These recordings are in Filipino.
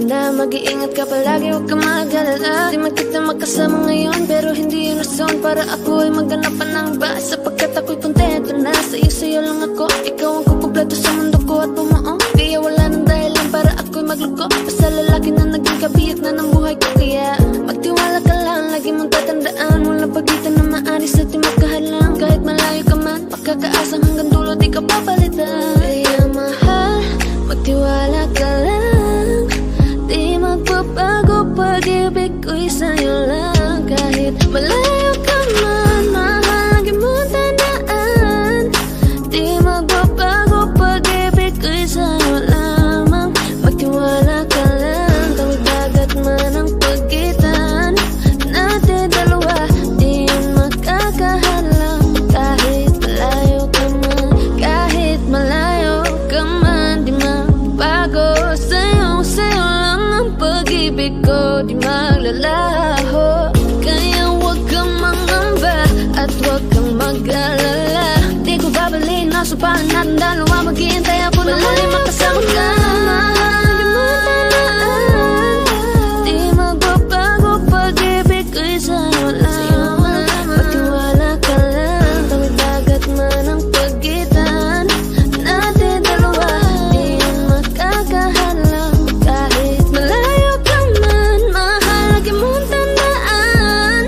na mag-iingat ka palagi, huwag ka mag-alala. Di man kita magkasama ngayon, pero hindi yun rason para ako ay magganapan ng iba. Sapagkat ako'y kontento na sa'yo lang ako. Ikaw ang kukumpleto sa mundo ko at bumuo. Kaya wala nang dahilan para ako'y magluko. Basta lalaki na naging kabiyak na ng buhay ko. Kaya magtiwala ka lang, lagi mong tatandaan, walang pagitan na maaris at di magkahalang. Kahit malayo ka man, pagkakaasang hanggang dulo di ka papalitan. Kaya mahal, magtiwala ka lang, di magbabago pag-ibig ko'y sa'yo lang. Kahit malayo ka man, mahal, lagi mong tandaan, di magbabago pag-ibig ko'y sa'yo lamang. Magtiwala ka lang, tawid dagat man ang pagitan natin dalawa, di yun magkakahalang. Kahit malayo ka man, kahit malayo ka man, di magbago sa'yo lang ang pag-ibig ko, di maglalaho. Kaya huwag kang mangamba at huwag kang mag-alala. Di ko babaliin na supahan natin dalawa, maghihintay ako na muli makasama ka. Di magbabago pag-ibig ko'y sa'yo lamang. Magtiwala ka lang, tawid dagat man ang pagitan natin dalawa, di yun magkakahalang. Kahit malayo ka man, mahal, lagi mong tandaan,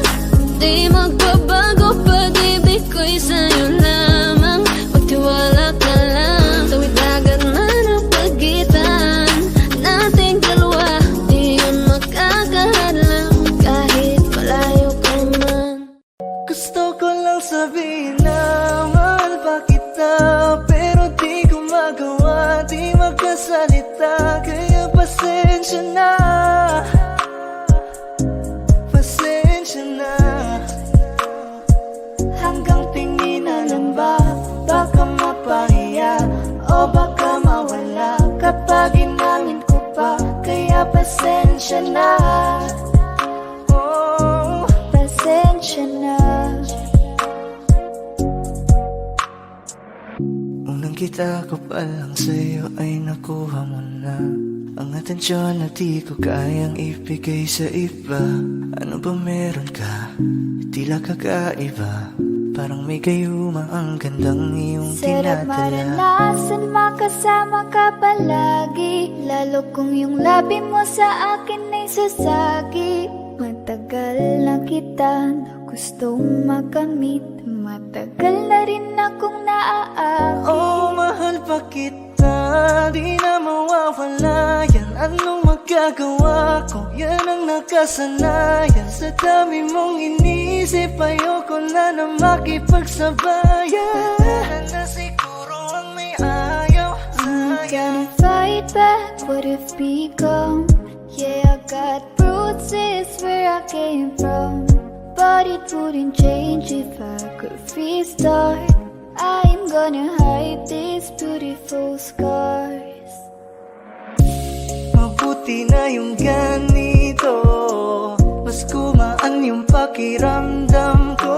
di magbabago pag-ibig ko'y sa'yo lamang. Magtiwala ka lang, tawid dagat man ang pagitan nating dalawa, di yun magkakahalang. Kahit malayo ka man. Gusto ko lang sabihin na mahal pa kita, pero di ko magawa, di magkasalita. Kaya pasensya na, pasensya na. Hanggang tingin na lang ba, baka mapahiya o baka mawala kapag inamin ko pa. Kaya pasensya na, oh, pasensya na. Unang kita ko pa lang sa'yo ay nakuha mo na ang atensyon na di ko kayang ibigay sa iba. Ano ba meron ka? Tila kakaiba, parang may gayuma ang gandang iyong Sarap tinatala. maranasan makasama ka palagi, lalo kung yung labi mo sa akin ay sasagi. Matagal na kita na gustong makamit, matagal na rin akong naaakit. Oh, mahal pa kita, di na mawawala yan. Anong magagawa ko? Yan ang nakasanayan. Sa dami mong inisip, ayoko na na makipagsabayan. Na siguro ang may ayaw I'm sa'yo. gonna fight back what it's become. Yeah, I got bruises where I came from, but it wouldn't change if I could restart. I'm gonna hide these beautiful scars. Mabuti na yung ganito, mas gumaan yung pakiramdam ko.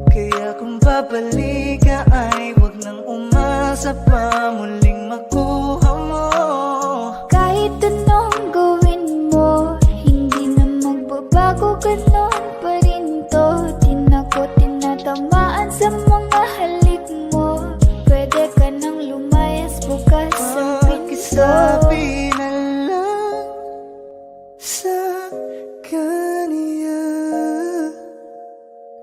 Kaya kung babalik ka ay wag nang umasa pa muling makuha mo. Kahit anong gawin mo, hindi na magbabago, ganon pa rin to. Di na ko tinatamaan sa mga halik mo. Pwede ka nang lumayas bukas ang pinto. Pakisabi na lang sa kanya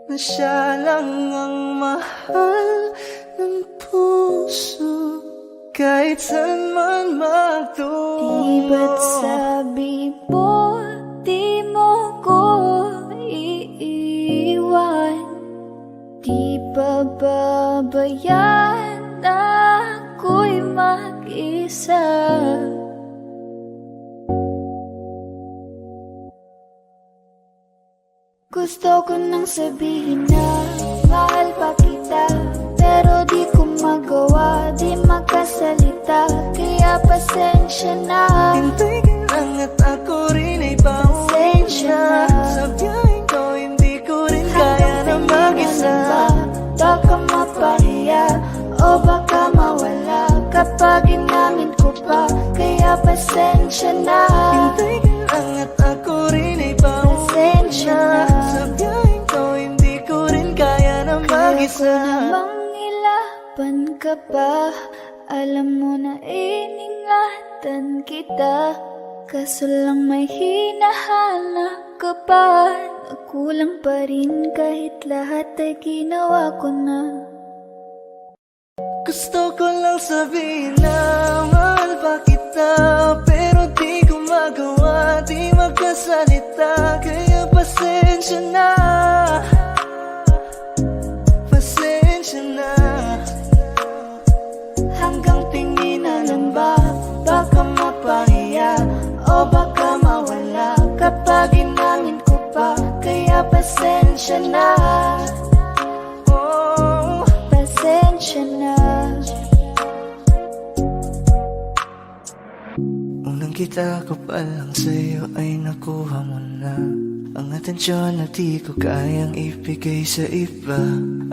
na siya lang ang mahal ng puso, kahit saan man magtungo. Di ba't sabi mo, di mo ko iiwan? Di ba babayaan na ako'y mag-isa? Gusto ko nang sabihin na mahal pa kita, pero di ko magawa, di magkasalita. Kaya pasensya na, Hintay ka lang at ako rin ay pauwi na. Sa biyaheng ko hindi ko rin kaya na mag-isa. Baka mapahiya o baka mawala kapag inamin ko pa. Kaya pasensya na. mag-isa. namang ilaban ka pa. Alam mo na iningatan kita, kaso lang may hinahanap ka pa. Nagkulang pa rin kahit lahat ay ginawa ko na. Gusto ko lang sabihin na mahal pa kita, pero di ko magawa, di magkasalita. Kaya pasensya na, pasensya na. Hanggang tingin na lang ba, baka mapahiya o baka mawala kapag inangin ko pa. Kaya pasensya na, oh, Pasensya na. unang kita ko pa lang sa'yo ay nakuha mo na ang atensyon na di ko kayang ibigay sa iba.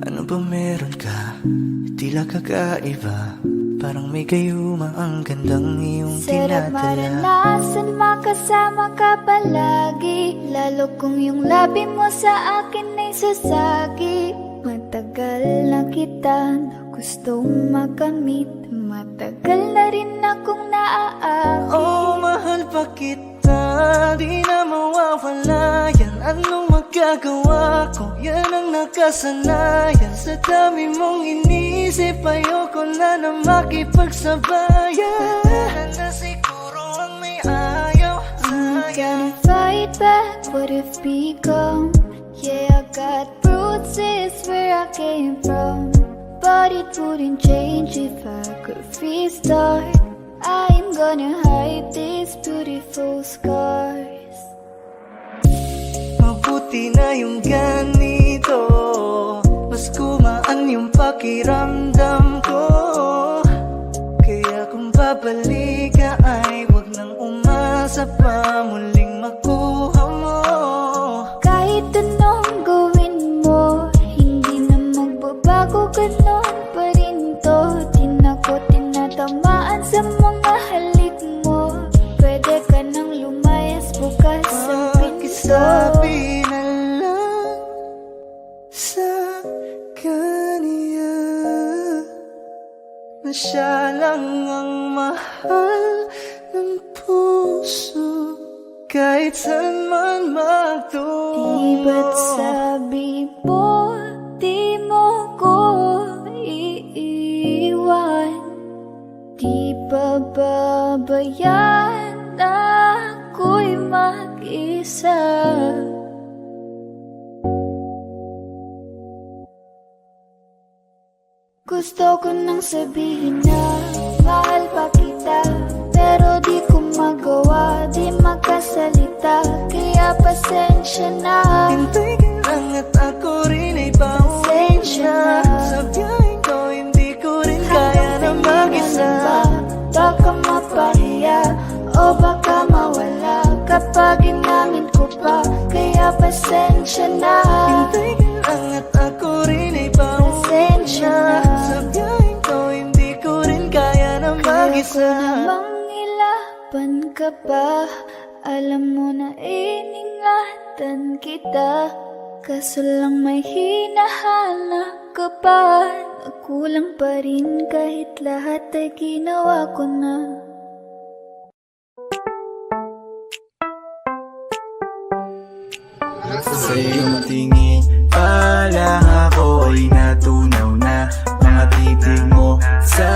Ano ba meron ka? Tila kakaiba, parang may gayuma ang gandang iyong Sarap tinatala. maranasan makasama ka palagi, lalo kung yung labi mo sa akin ay sasagi. Matagal na kita na gustong makamit, matagal na rin akong naaakit. Oh, mahal pa kita, di na mawawala yan. Anong magagawa ko? Yan ang nakasanayan. Sa dami mong inisip, ayoko na makipagsabayan. Wala na siguro ang may ayaw I'm sa'yo. gonna fight back what if become. Yeah, I got bruises where I came from, but it wouldn't change if I could restart. I'm gonna hide these beautiful scars. Mabuti na yung ganito, mas kumaan yung pakiramdam ko. Kaya kung babalik ka ay wag nang umasa pa muling makuha mo. Kahit anong gawin mo, hindi na magbabago, ganon pa rin to. Di na ko tinatamaan sa mga halik mo. Pwede ka nang lumayas, bukas ang pinto. Pakisabi na lang sa kanya na siya lang ang mahal ng puso, kahit saan man magtungo. Di ba't sabi mo, di mo ko iiwan? Di ba babayaan na ako'y mag-isa? Gusto ko nang sabihin na mahal pa kita, pero di ko magawa, di magkasalita. Kaya pasensya na. Hintay ka lang at ako rin ay pauwi Pasensya na. na. Sa biyaheng ko hindi ko rin kaya na mag-isa. Baka mapahiya o baka mawala kapag inamin ko pa. Kaya pasensya na. Hintay ka lang at ako rin ay pauwi Pasensya na. na. Sa biyaheng ko hindi ko rin kaya na mag-isa. Kaya ko namang ilaban ka pa. Alam mo na iningatan kita, kaso lang may hinahanap ka pa. Nagkulang pa rin kahit lahat ay ginawa ko na. Sa iyong tingin pa lang ako ay natunaw na. Mga titig mo sa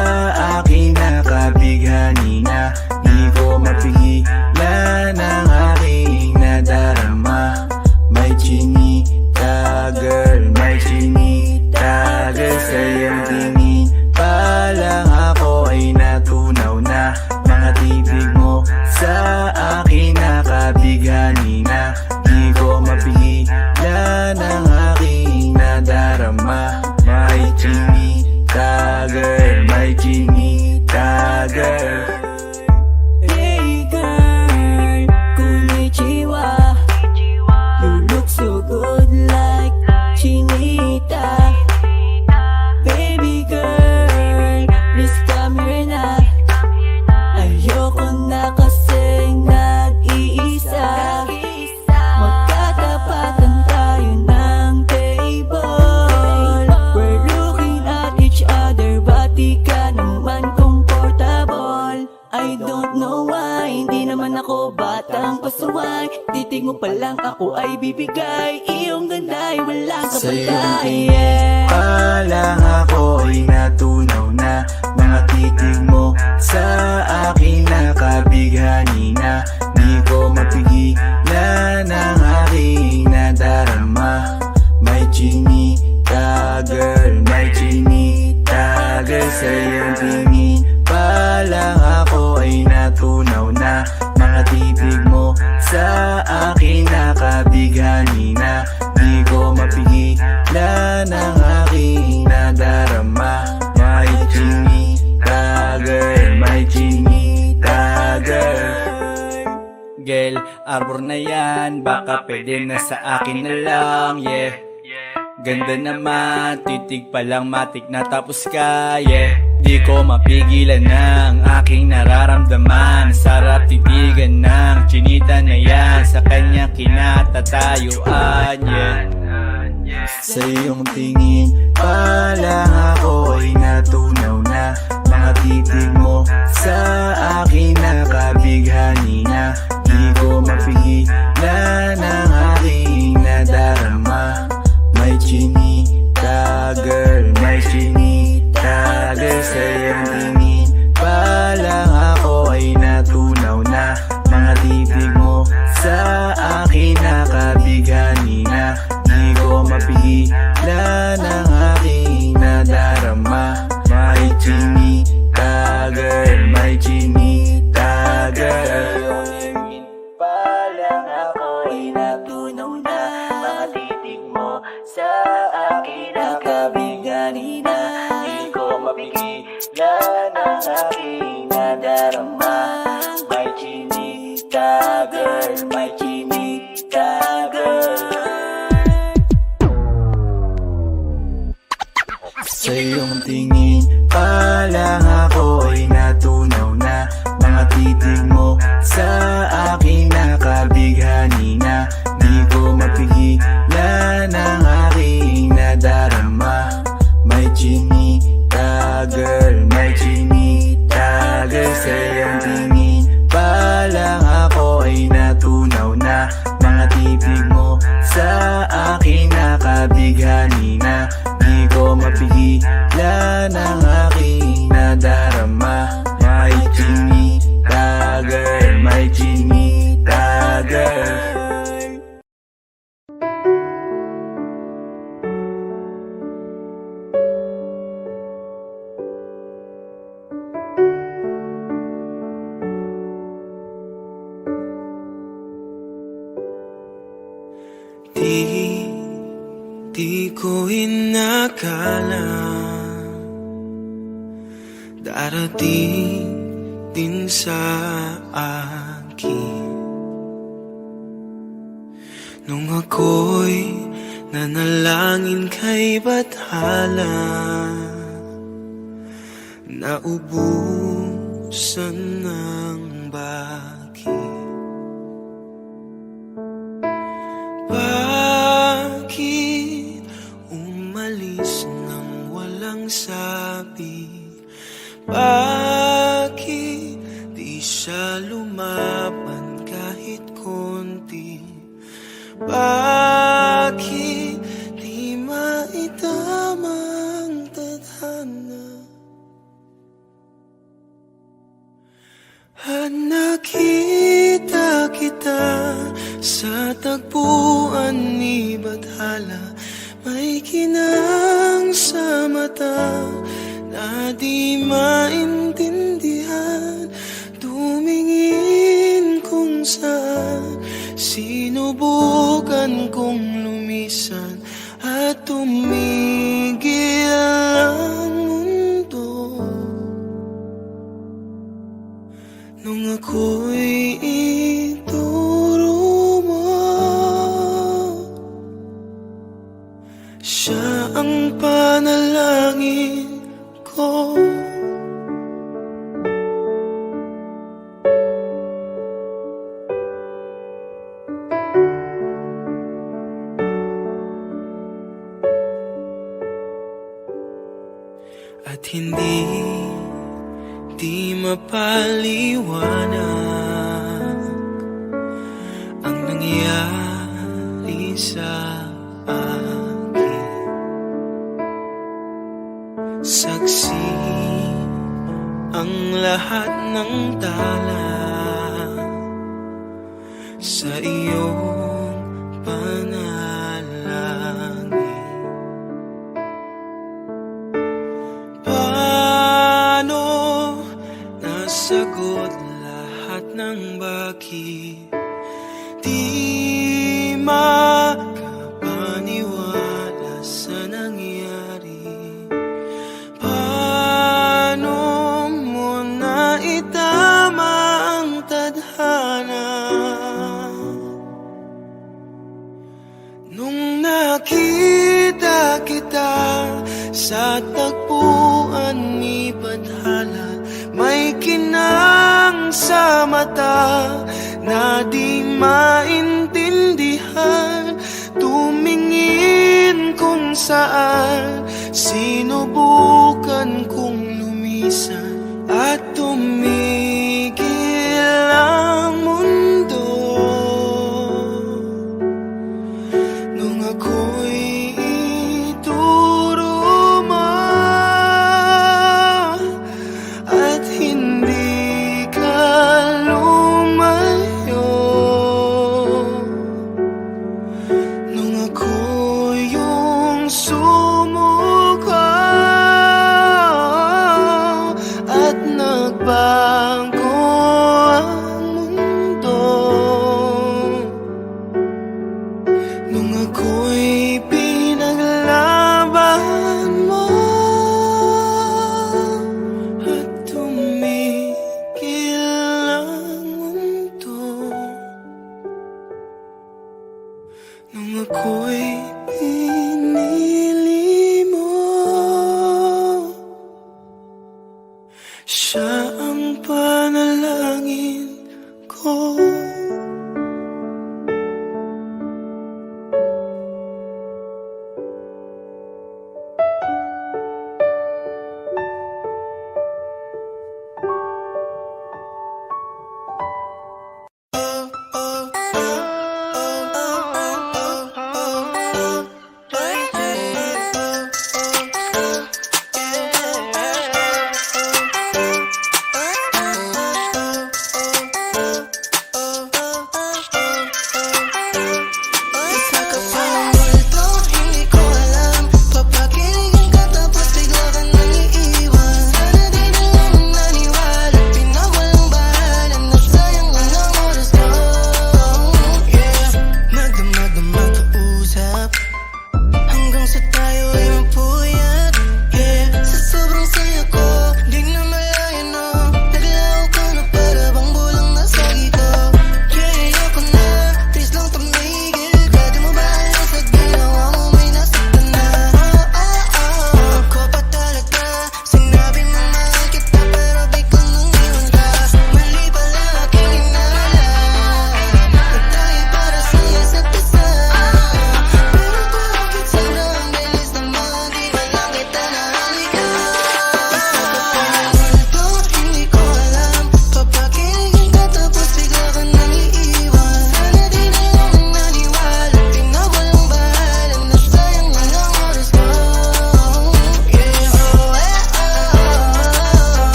akin nakabighani na. Di ko mapigilan ang aking nadarama. May chinita girl, may chinita girl. Sa iyong tingin pa lang ako ay natunaw na. Mga titig mo sa akin nakabighani na. Di ko mapigilan ang titig mo pa lang ako ay bibigay. Iyong ganda ay walang Sa iyong kapatay. tingin pa lang ako ay natunaw na. Mga titig mo sa akin nakabighani na. Di ko mapigilan ang aking nadarama. May chinita girl, may chinita girl. Sa iyong tingin pa lang ako ay natunaw na. Mga titig mo sa akin nakabighani na. Di ko mapigilan ang aking nadarama. May chinita girl, may chinita girl. Girl, arbor na yan, baka pwede na sa akin na lang, yeah. Ganda naman, titig pa lang matik na tapos ka, yeah. Di ko mapigilan ng aking nararamdaman. Sarap titigan ng chinita na yan. Sa kanya kinatatayuan, yeah. Sa iyong tingin pa lang ako ay natunaw na. Mga titig mo sa akin nakabighani na. Di ko mapigilan ang aking nadarama. May chinita girl, may chinita girl. Sa iyong tingin pa lang ako ay natunaw na. Mga titig mo sa akin nakabighani na. Di ko mapigilan ang aking nadarama. May chinita girl, may chinita girl. Pa lang ako ay natunaw na. Mga titig mo sa akin nakabighani na. Di ko mapigilan ang aking nadarama. May chinita girl, may chinita girl. Sa iyong tingin pa lang ako ay natunaw na. Mga titig mo sa akin nakabighani na. Di ko mapigilan ang aking nadarama. May chinita girl, may chinita girl. Sa iyong tingin pa lang ako ay natunaw na. Mga titig mo sa akin nakabighani na. Di ko mapigilan ang aking nadarama. May chinita girl, may chinita girl. Di ko inakala darating din sa akin nung ako'y nanalangin kay Bathala. Naubusan ng bakit. Bakit umalis nang walang sabi? Bakit di siya lumaban kahit konti? Bakit di maitamang tadhana? At nakita kita sa tagpuan ni Bathala. May kinang sa mata na di maintindihan. Tumingin kung saan sinubukan kong lumisan at tumigil ang mundo. Nung ako'y ituro mo, siya ang panalangin ko. At hindi mapaliwanag ang nangyari sa akin. Saksi ang lahat ng tala sa iyong panalangin. Paano nasagot lahat ng bakit? Di makapaniwala sa nangyari. Paano mo na itama ang tadhana? Nung nakita kita sa tagpuan ni Bathala, may kinang sa mata na di maintindihan. Tumingin kung saan, sinubukan kong lumisan at tumigil ang mundo. Nung ako'y ituro mo at hindi ka lumayo, nung ako yung sumuko at nagbago ang mundo, nung ako'y pinaglaban mo at tumigil ang mundo, nung ako'y pinili mo. Siya ang panalangin ko.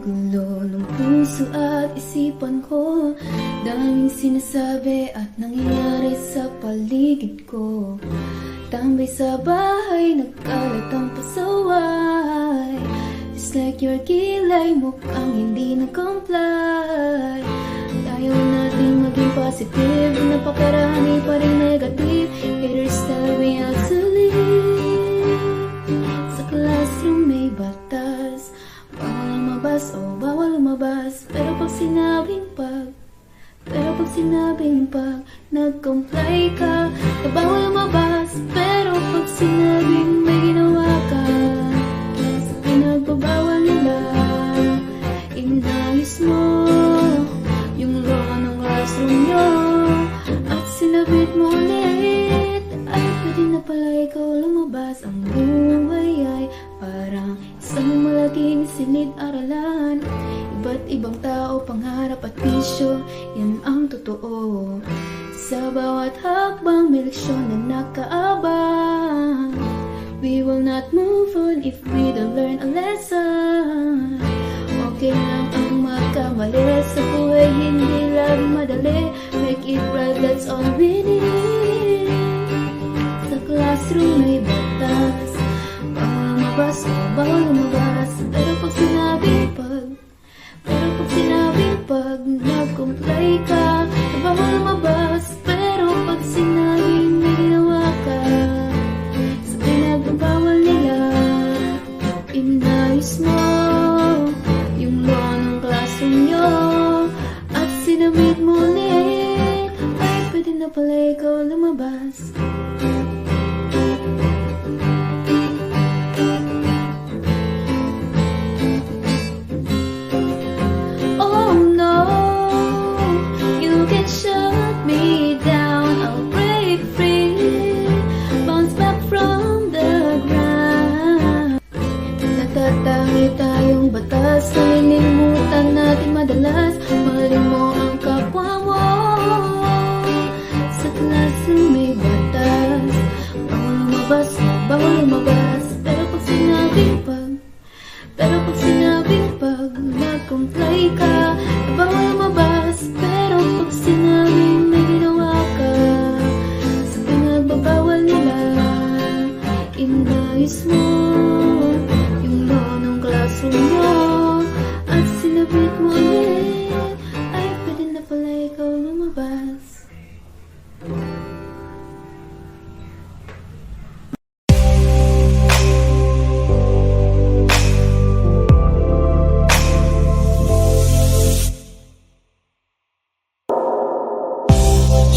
gulo ng puso at isipan ko. Daming sinasabi at nangyayari sa paligid ko. Tambay sa bahay, nagkalat ang pasaway. Just like your kilay, mukhang hindi nag-comply. Ayaw natin maging positive, napakarami pa rin negative. Haters tell me how to live. Sa classroom may batas, bawal lumabas, oh bawal lumabas. Pero pag sinabing pag nag-comply ka, bawal lumabas. Pero pag sinabing may ginawa ka, sa pinagbabawal nila, inayos mo yung law ng classroom nyo at sinabit mo ulit. Ay pwede na pala ikaw lumabas. Ang buhay ay parang isang malaking silid-aralan. Iba't ibang tao, pangarap at bisyo, yan ang totoo. Sa bawat hakbang may leksyon na nakaabang. We will not move on if we don't learn a lesson. Okay lang ang magkamali, sa buhay hindi laging madali. Make it right, that's all we need. Sa classroom may batas, bawal lumabas, oh bawal lumabas. Pero pag sinabing pag nag-comply ka, bawal lumabas. Pero pag sinabing may ginawa ka, sa pinagbabawal nila, inayos mo yung law ng classroom nyo at sinabit mo ulit. Ay pwede na pala ikaw lumabas. Oh no, you can shut me down, I'll break free, bounce back from the ground. Natatangi tayong batas, nalilimutan natin madalas. Mahalin mo ang kapwa mo. Sa classroom may batas, bawal lumabas, bawal lumabas. Pero pag sinabing pag nag-comply ka, bawal lumabas. Pero pag sinabing may ginawa ka, sa pinagbabawal nila, inayos mo yung law ng classroom mo at sinabit mo ulit. Ay pwede na pala ikaw lumabas.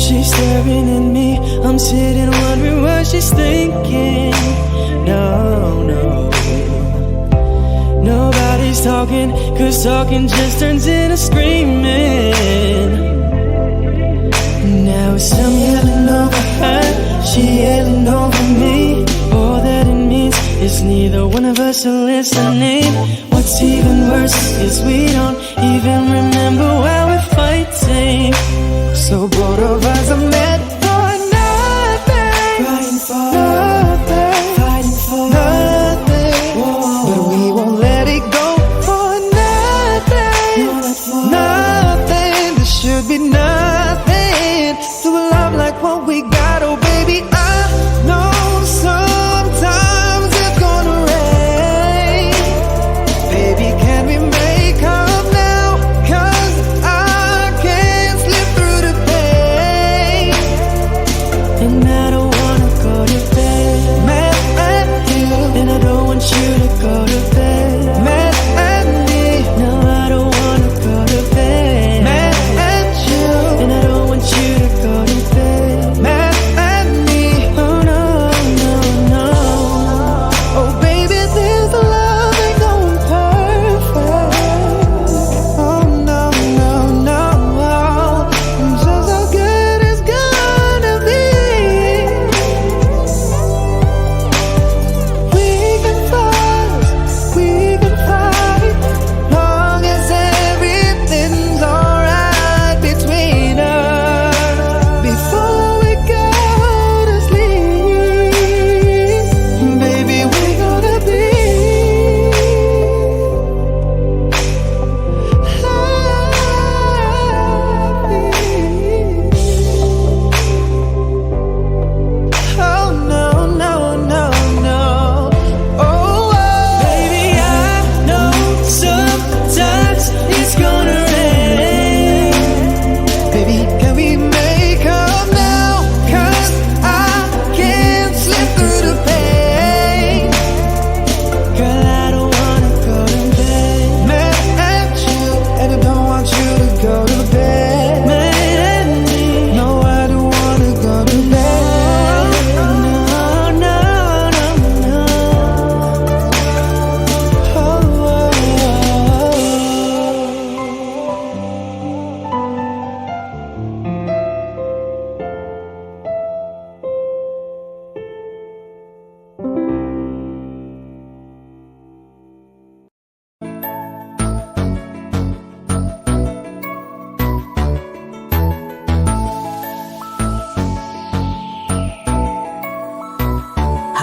She's staring at me, I'm sitting wondering what she's thinking. No, no, nobody's talking, cause talking just turns into screaming. Now it's I'm yelling over her, she yelling over me. All that it means is neither one of us are listening. What's even worse is we don't even remember why we're fighting. So both of us are meant for nothing, fighting for nothing, fighting for nothing. But we won't let it go for nothing, nothing. There should be nothing to a love like what we got. Oh baby, I know sometimes it's gonna rain. Baby, can we make up now? 'Cause I can't slip through the pain, and I don't wanna go to bed mad at you, and I don't want you to go to bed mad at me. No, I don't wanna go to bed mad at you, and I don't want you to go to bed mad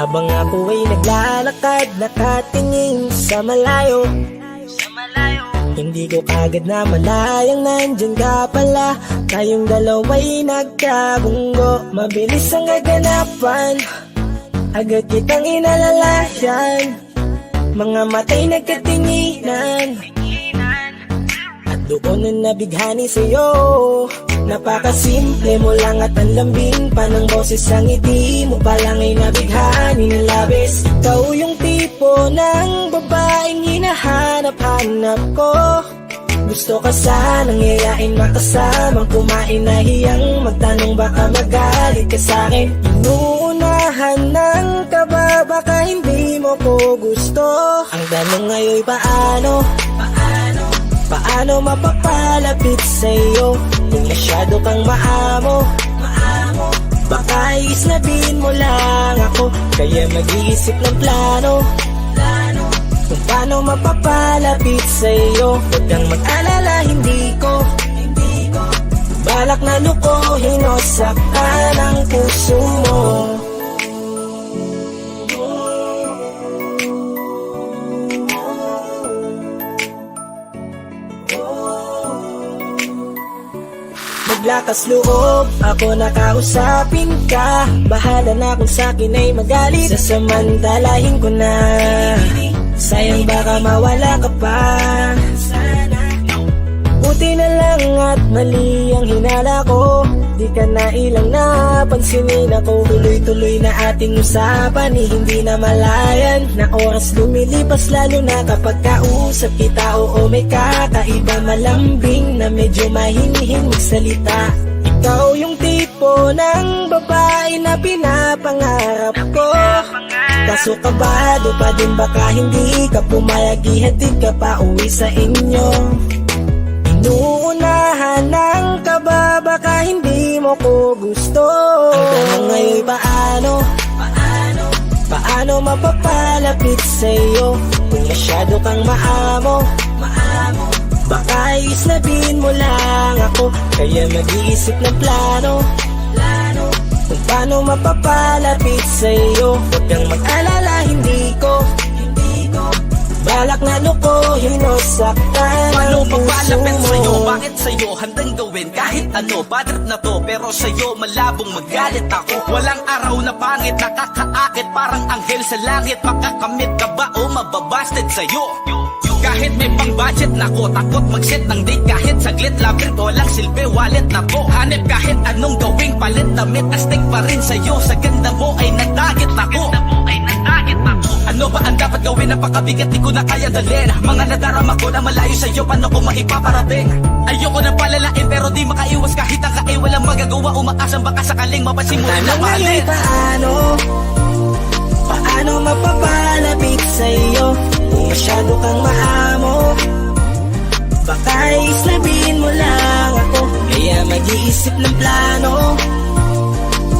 Habang ako ay naglalakad, nakatingin sa malayo, hindi ko kagad na malayang nandyan ka pala. Tayong dalawa'y nagkabunggo, mabilis ang gaganapan, agad kitang inalalayan. Mga mata'y nagkatinginan, at doon na nabighani sa'yo. Napakasimple mo lang at ang lambing pa ng boses, ang ngiti mo pa lang ay nabighani ng labis. Ikaw yung tipo ng babaeng hinahanap-hanap ko. Gusto ka sanang yayain, makasamang kumain, nahiyang magtanong baka magalit ka sa'kin. Inuunahan ng kaba, baka hindi mo ko gusto. Ang tanong ngayon paano? Paano mapapalapit sa'yo kung masyado kang maamo? Baka isnabin mo lang ako, kaya mag-iisip ng plano kung paano mapapalapit sa'yo. Huwag kang mag-alala, hindi ko balak na lukohin o saktan ang puso mo. Maglakas loob, ako nakausapin ka. Bahala na kung sa'kin ay magalit, sasamantalahin ko na. Sayang baka mawala ka pa. Buti na lang at mali ang hinala ko, di ka na ilang napansinin ako. Tuloy-tuloy na ating usapan, hindi na malayan. Na oras lumilipas lalo na kapag kausap kita. Oo, may kakaiba, malambing na medyo mahinihin magsalita. Ikaw yung tipo ng babae na pinapangarap ko. Kaso kabado pa din, baka hindi ka pumayag, ihatid ka pa uwi sa inyo. Inuunahan ng kaba, baka hindi mo ko gusto. Ang tanong ngayon paano? Paano mapapalapit sa'yo kung masyado kang maamo? Baka isnabin mo lang ako, kaya mag-iisip ng plano kung paano mapapalapit sa'yo. Huwag kang mag-alala, hindi ko balak na lukohin o saktan Paano ang puso papalapit sa'yo? mo. Bakit sa'yo handang gawin kahit ano? Bad trip na to, pero sa'yo malabong magalit ako. Walang araw na pangit, nakakaakit parang anghel sa langit. Makakamit ka ba o mababasted sa'yo? Kahit may pang budget na ko, takot mag-set ng date kahit saglit. Labit, walang silbi, wallet na to. Hanip kahit anong gawing palit, damit astig pa rin sa'yo. Sa ganda mo ay nagdagit ako. Ano ba ang dapat gawin? Napakabigat, di ko na kaya dalhin. Mga nadarama ko na malayo sa'yo, paano ko maipaparating? Ayoko na palalain pero di makaiwas kahit ang kain. Walang magagawa, umaasang baka sakaling mapasimulin na Tanong mahalin. ngayon paano mapapalapit sa'yo kung masyado kang maamo? Baka islabin mo lang ako, kaya mag-iisip ng plano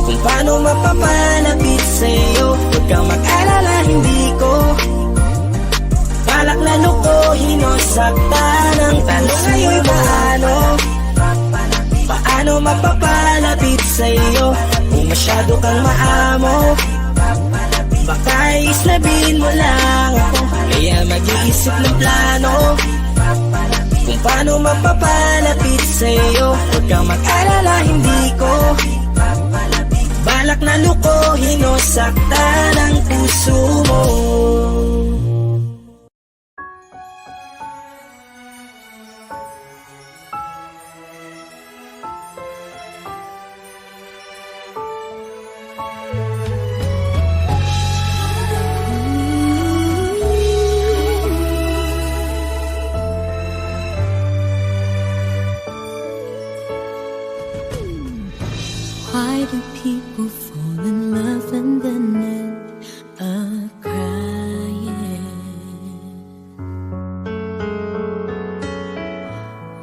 kung paano mapapalapit sa'yo. Huwag kang mag-alala, hindi ko balak na lukohin o saktan ang tanong ngayon paano mapapalapit sa'yo kung masyado kang maamo? Baka islabin mo lang ako, kaya mag-iisip ng plano kung paano mapapalapit sa'yo. Huwag kang mag-alala, hindi ko balak na lukohin o saktan ang puso mo. Why do people fall in love and then end up crying?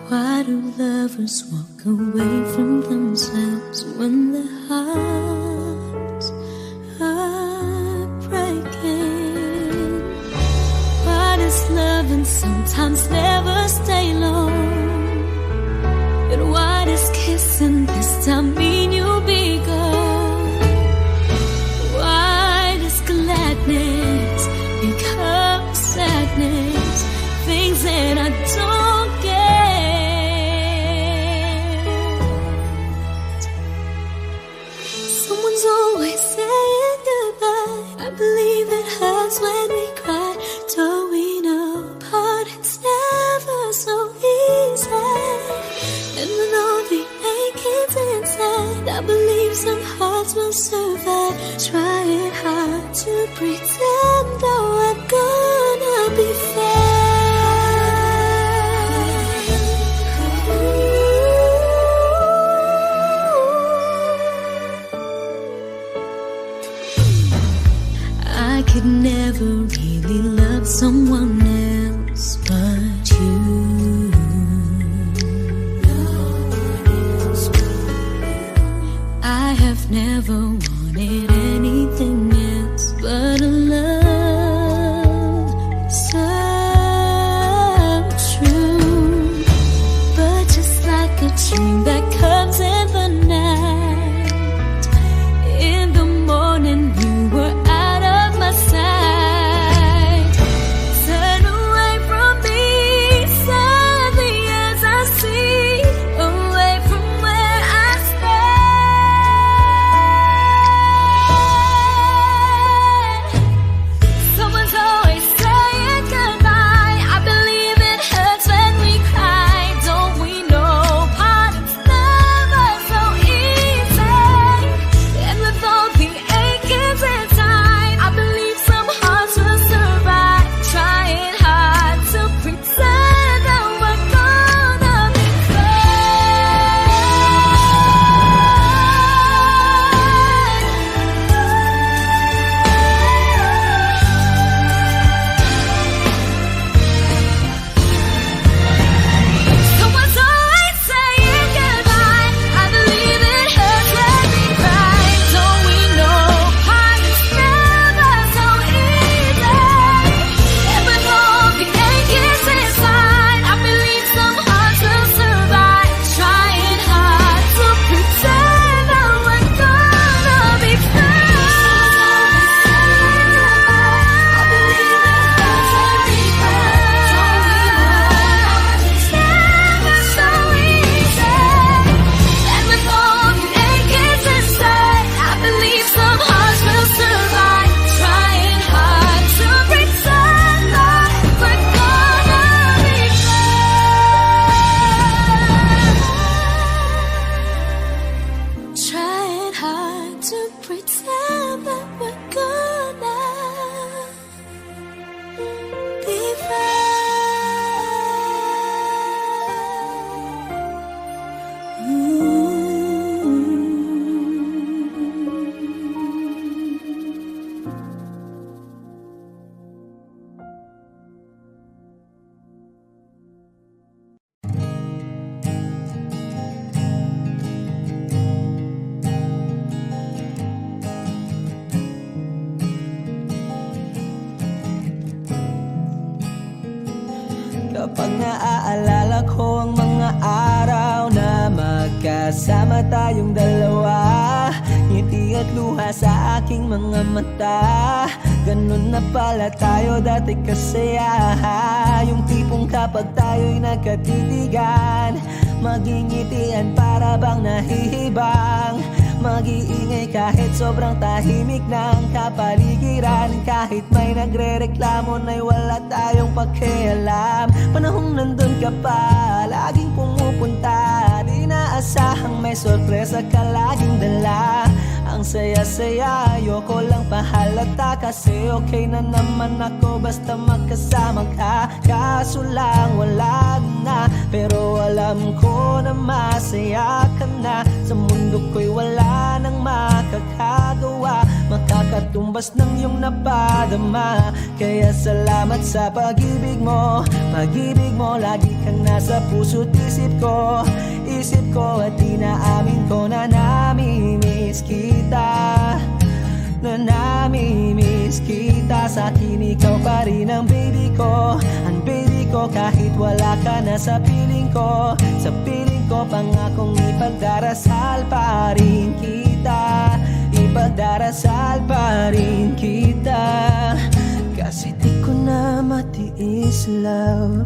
Why do lovers walk away from themselves when their hearts are breaking? Why does loving sometimes never stay long? And why does kissing this time mean you'll be gone? Why does I believe it hurts when we cry. Don't we know part it's never so easy? And with all the achings inside, I believe some hearts will survive. Trying hard to pretend that we're gonna be fair. I could never really love someone else but you. I have never wanted anything else but a love so true. But just like a dream that comes in the night, in the morning you were out of my sight. Turn away from me, sadly as I see, away from where I stand. Someone's always saying goodbye. I believe it hurts when we cry. Don't we know part it's never so easy? And with all the achings inside, I believe some hearts will survive. Trying hard to pretend that we're gonna be Someone's always saying goodbye. I believe it hurts when we cry. Don't we know part it's never so easy? And with all the achings inside, I believe some hearts will survive. Trying hard to pretend that we're gonna be I believe it hurts when we cry. Never so easy. And with all the achings inside, I believe some hearts will survive. Trying hard to pretend that we're gonna be Trying hard to pretend that we're gonna be Kapag naaalala ko ang mga araw na magkasama tayong dalawa, ngiti at luha sa aking mga mata. Ganun na pala tayo dati kasaya. Yung tipong kapag tayo'y nagkatitigan, magingitian para bang nahihibang. Mag-iingay kahit sobrang tahimik ng kapaligiran. Kahit may nagre-reklamo na'y wala tayong pakialam. Panahong nandun ka pa, laging pumupunta. Di naasahang may sorpresa ka laging dala. Ang saya-saya, ayoko lang pahalata. Kasi okay na naman ako basta magkasama ka. Kaso lang wala na, pero alam ko na masaya ka na. Sa mundo ko'y wala nang makakagawa, makakatumbas ng iyong napadama. Kaya salamat sa pag-ibig mo. Pag-ibig mo, lagi kang nasa puso't isip ko. Isip ko at inaamin ko na namimiss kita. Na namimiss kita. Sa akin ikaw pa rin ang baby ko. Ang baby ko kahit wala ka na sa piling ko. Sa piling ko pangakong ipagdarasal pa rin kita. Ipagdarasal pa rin kita. Kasi di ko na matiis love.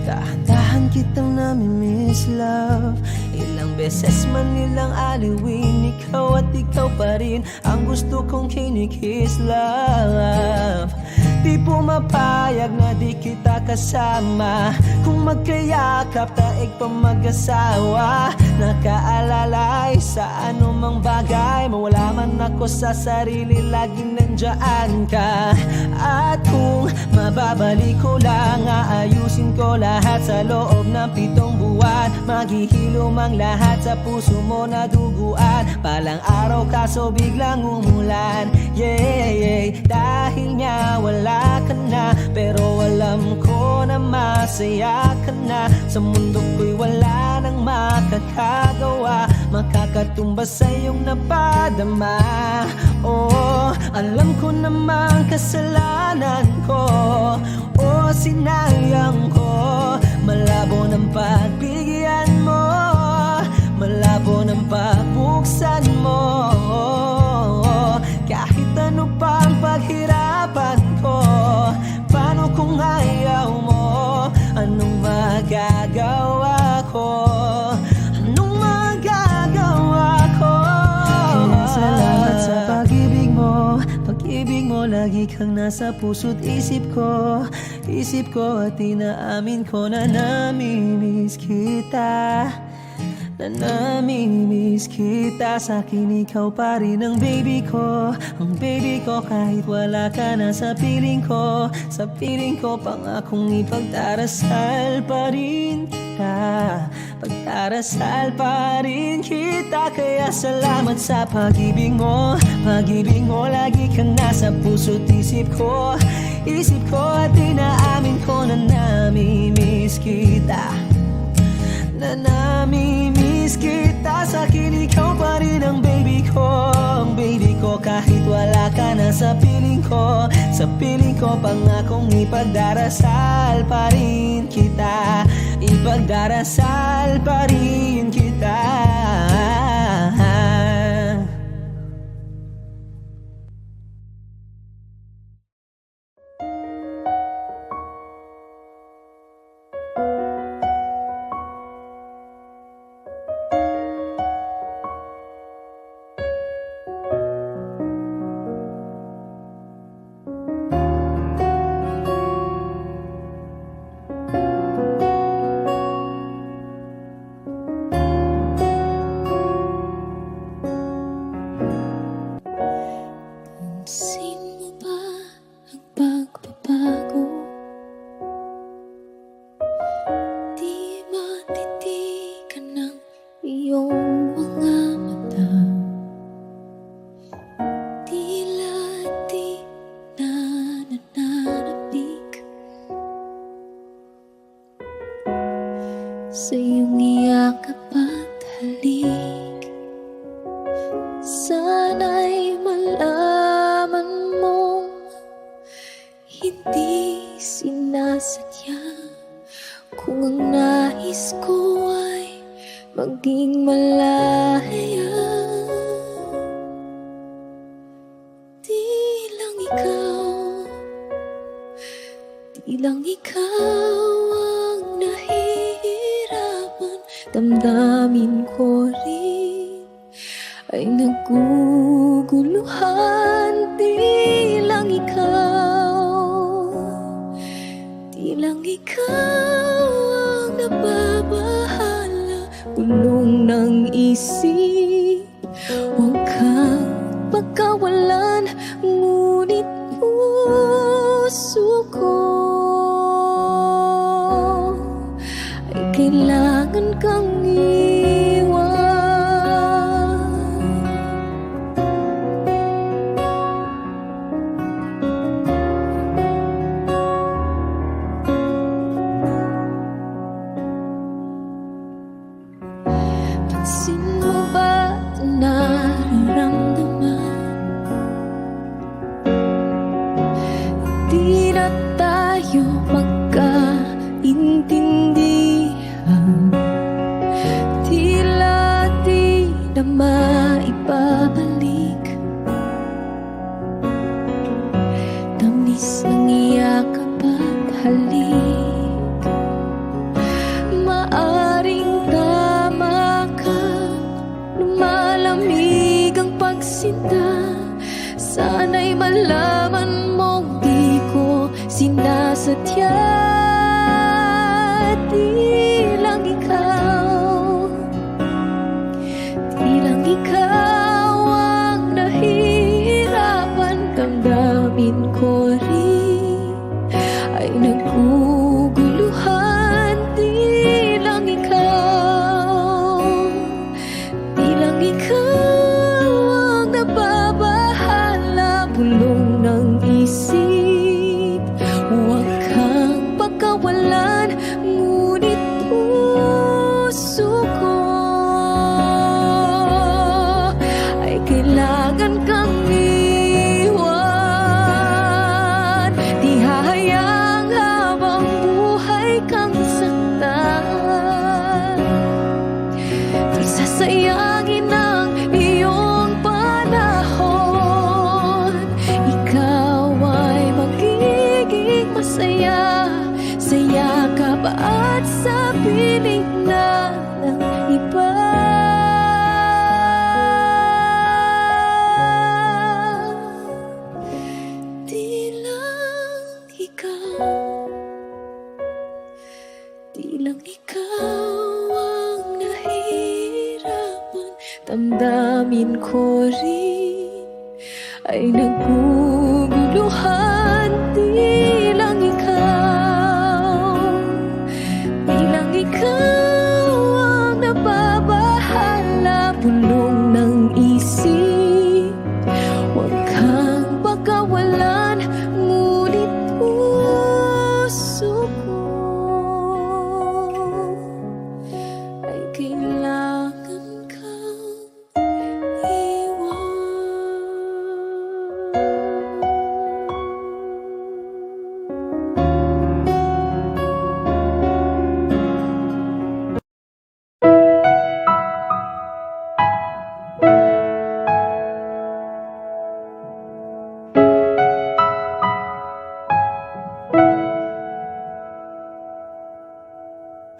Dahan-dahan kitang namimiss love. Ilang beses man nilang aliwin, ikaw ko at ikaw pa rin ang gusto kong kinikiss, love. Di pumapayag na di kita kasama, kung magkayakap taig pa mag-asawa. Nakaalalay sa anumang bagay, mawala man ako sa sarili, laging nandyan ka. At kung mababalik ko lang, aayusin ko lahat sa loob ng 7 buwan. Maghihilom ang lahat sa puso mo na duguan. Palang araw kaso biglang umulan, yeah, yeah. Dahil nga wala ka na, pero alam ko na masaya ka na. Sa mundo ko'y wala nang makakagawa, makakatumbas sa iyong napadama. Oh, alam ko namang kasalanan ko, oh, sinayang ko. Malabo ng pagbigyan mo, malabo ng pagbuksan mo. Kahit ano pa ang paghirapan ko, paano kung ayaw mo? Anong magagawa ko? Anong magagawa ko? Kaya salamat sa pag-ibig mo. Pag-ibig mo, lagi kang nasa puso't isip ko. Isip ko at inaamin ko na namimiss kita, na namimiss kita. Sa'kin ikaw pa rin ang baby ko, ang baby ko. Kahit wala ka na sa piling ko, sa piling ko, pangakong ipagdarasal pa rin kita, pagdarasal pa rin kita. Kaya salamat sa pag-ibig mo. Pag-ibig mo, lagi kang nasa puso't isip ko. Isip ko at inaamin ko na namimiss kita, na namimiss kita. Sa'kin ikaw pa rin ang baby ko, ang baby ko. Kahit wala ka na sa piling ko, sa piling ko, pangakong ipagdarasal pa rin kita, ipagdarasal pa rin kita. Pansin mo ba ang pagbabago? Di matitigan ng iyong mga mata, tila di na nananabik sa iyong iyakap at halik. Sana'y malaman mo, hindi sinasadya. Kung ang nais ko ay maging malaya, di lang ikaw ang nahihirapan. Damdamin ko rin ay naguguluhan. Di lang ikaw ang nababahala. Gulong ng isip, huwag kang pagkawalan. Ngunit puso ko ay kailangan kang iwan. Pansin mo ba nararamdaman? Di na tayo magkaintindihan. Tila di na maibabalik. Tamis ng iyakap at halik. Maaring tama ka, lumalamig ang malaman mong di ko sinasadya. Di lang ikaw, di lang ikaw ang nahihirapan. Damdamin ko rin ay naguguluhan. Di lang ikaw, di lang ikaw ang nababahala. Bulong ng isip, huwag kang pagkawalan. Ngunit puso ko ay kailangan kang iwan. Di hahayang habang buhay kang saktan. Di sasayangin ang iyong panahon. Ikaw ay magiging masaya sa yakap at sa piling na ng iba. Di lang ikaw, di lang ikaw ang nahihirapan. Damdamin ko rin ay naguguluhan. Di lang ikaw, di lang ikaw ang nababahala. Bulong ng isip, huwag kang pagkawalan. Ngunit puso ko ay kailangan kang iwan.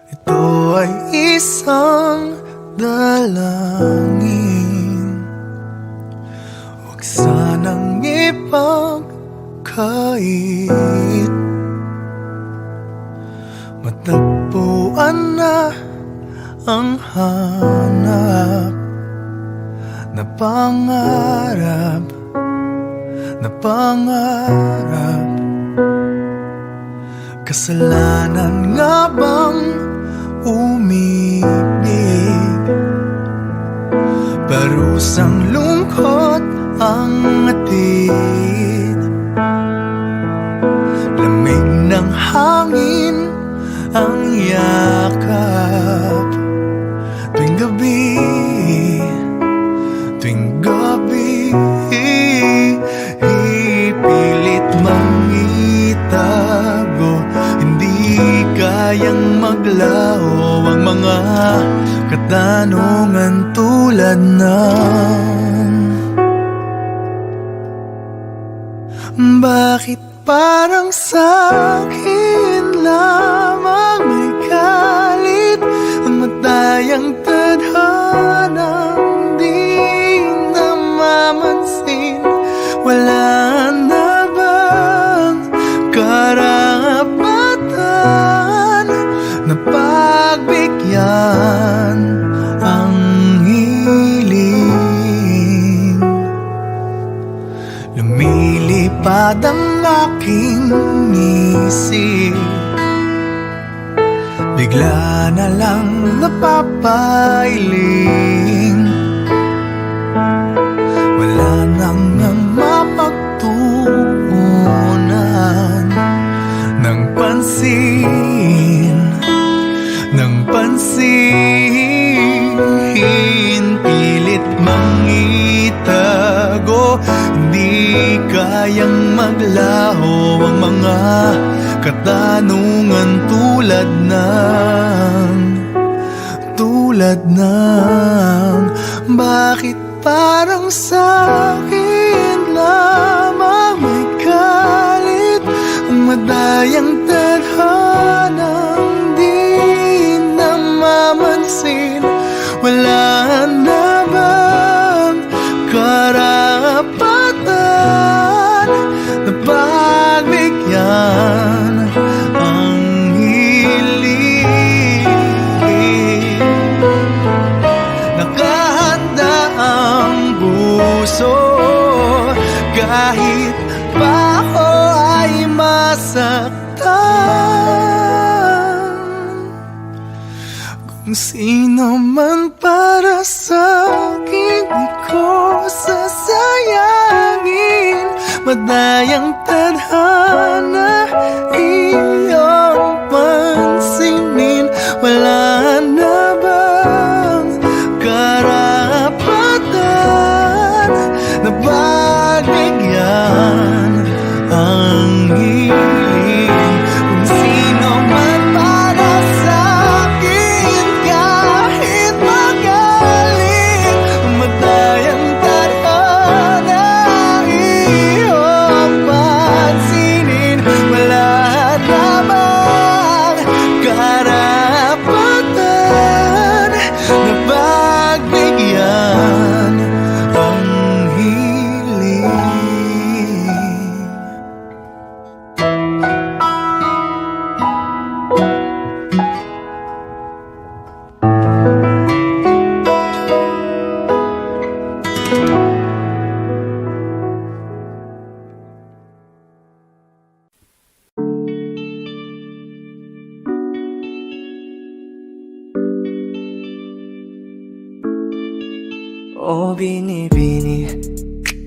Ito ay isang dalangin, huwag sanang ipagkait. Matagpuan na ang hanap na pangarap, na pangarap. Kasalanan nga bang umibig? Parusang lungkot ang atid. Lamig ng hangin ang yakap. Tuwing gabi, tuwing gabi, ipilit mangitago. Hindi kayang maglaho ang mga katanungan tulad ng bakit parang sa'kin lamang may galit ang matayang tadhanang di namamansin? Wala na bang karapatan na pagbigyan ang hiling? Lumilipad ang aking isip, bigla na lang napapailing. Wala nang mapagtuunan ng pansin, ng pansin. Pilit mangitago, di kayang maglaho ang mga katanungan tulad ng bakit parang sa'kin lamang may galit ang madayang tadhanang di namamansin? Wala na bang karapatan puso. Kahit pa ako ay masaktan, kung sino man para sa'kin di ko sasayangin. Madayang tadhana iyong pansinin. Wala na bang karapatan na pagbigyan ang hiling kung sino man para sa'kin? Kahit magaling, madayang tadhana iyong pansinin. Wala namang karapatan na pagbigyan ang hiling. Oh, Bini,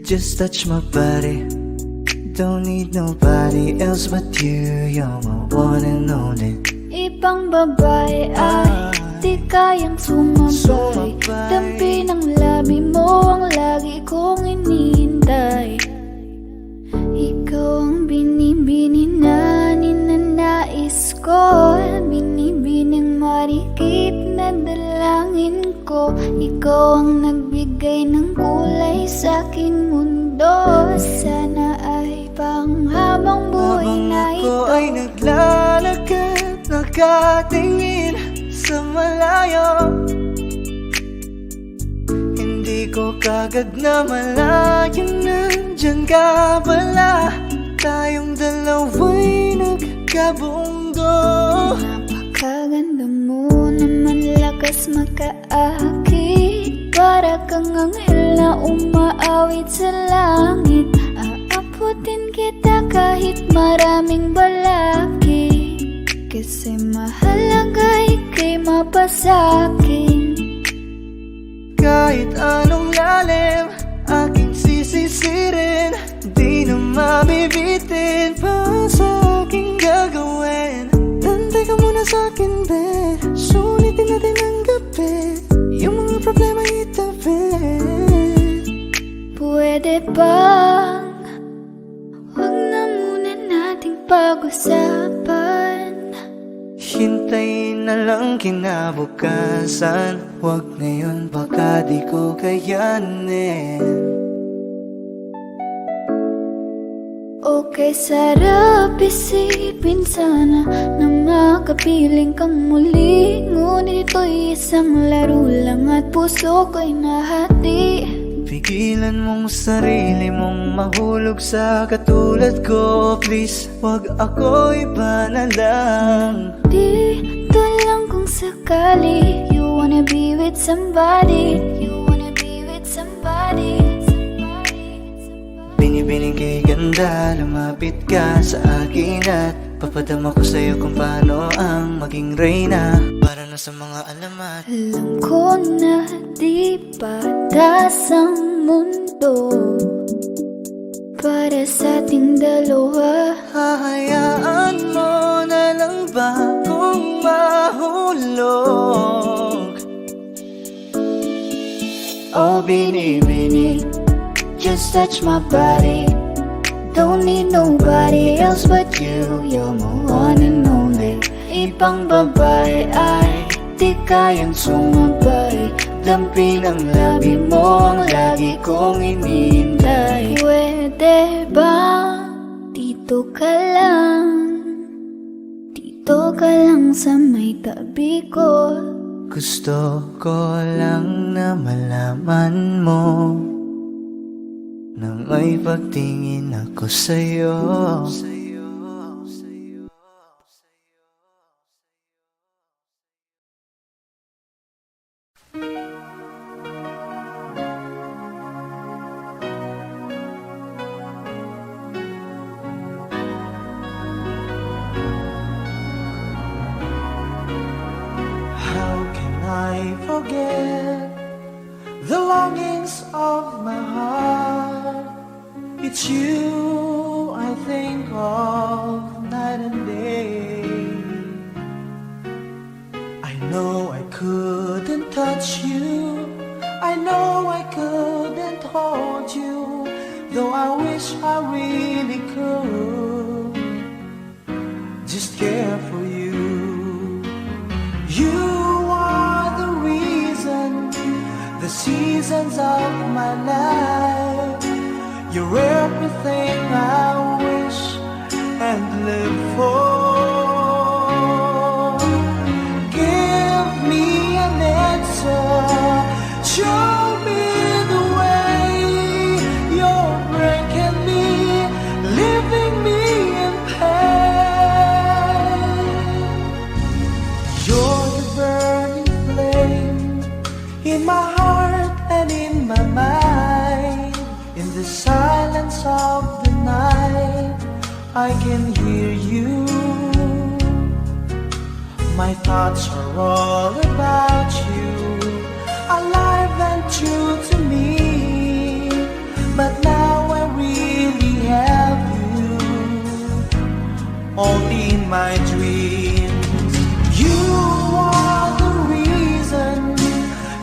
just touch my body. Don't need nobody else but you. You're my one and only. Ibang babae ay di kayang sumabay. Dampi ng labi mo ang lagi kong inihintay. Ikaw ang binibini na ninanais ko, binibining marikit na dalangin ko. Ikaw ang nagbigay ng kulay sa aking mundo. Sana ay panghabang buhay na Habang ako ito. ay naglalakad, nakatingin sa malayo, hindi ko kagad na malayo, nandyan ka pala. Tayong dalawa'y nagkabundo. Napakaganda mo naman, lakas makaakit. Para kang anghel na umaawit sa langit. Aabutin kita kahit maraming balakid, kasi mahalaga ika'y mapasakin. Kahit anong lalim, aking sisisirin, di na mabibitin pa sa aking gagawin. Nantay ka muna sa'kin, be. Sulitin natin ang gabi, yung mga problema itabi. Pwede bang huwag na muna nating pag-usapan? Hintayin na lang kinabukasan, wag ngayon baka di ko kayanin. Okay, sarap isipin sana na makapiling kang muli. Ngunit ito'y isang laro lang at puso ko'y nahati. Pigilan mong sarili mong mahulog sa katulad ko. Please, wag ako iba na lang. Dito lang kung sakali you wanna be with somebody. You wanna be with somebody. Binibining kay ganda, lumapit ka sa akin at papadama ko sa'yo kung paano ang maging reyna. Para na sa mga alamat. Alam ko na di patas ang mundo para sa ating dalawa. Hahayaan mo na lang ba kung mahulog? Oh, Bini, just touch my body. Don't need nobody else but you. You're my one and only. Ibang babae ay di kayang sumabay. Dampi ng labi mo ang lagi kong inihintay. Pwede ba dito ka lang sa may tabi ko? Gusto ko lang na malaman mo na may pagtingin ako sa'yo. It's you I think of night and day. I know I couldn't touch you, I know I couldn't hold you, though I wish I really could just care for you. You are the reason, the seasons of my life. You're everything I wish and live for. Give me an answer, show me the way. You're breaking me, leaving me in pain. You're the burning flame in my heart and in my mind. In the silence of the night, I can hear you. My thoughts are all about you, alive and true to me. But now I really have you, only in my dreams. You are the reason,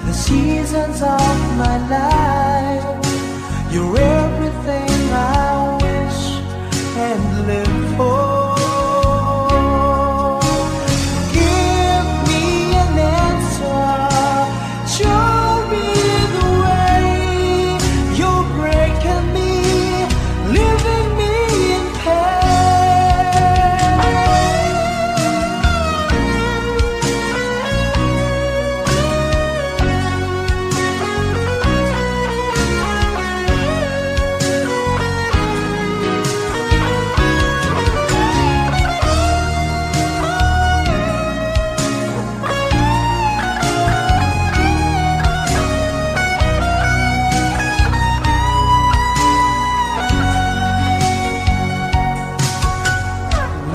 the seasons of my life. You're everything I wish and live for. Give me an answer, show me the way. You're breaking me, leaving me in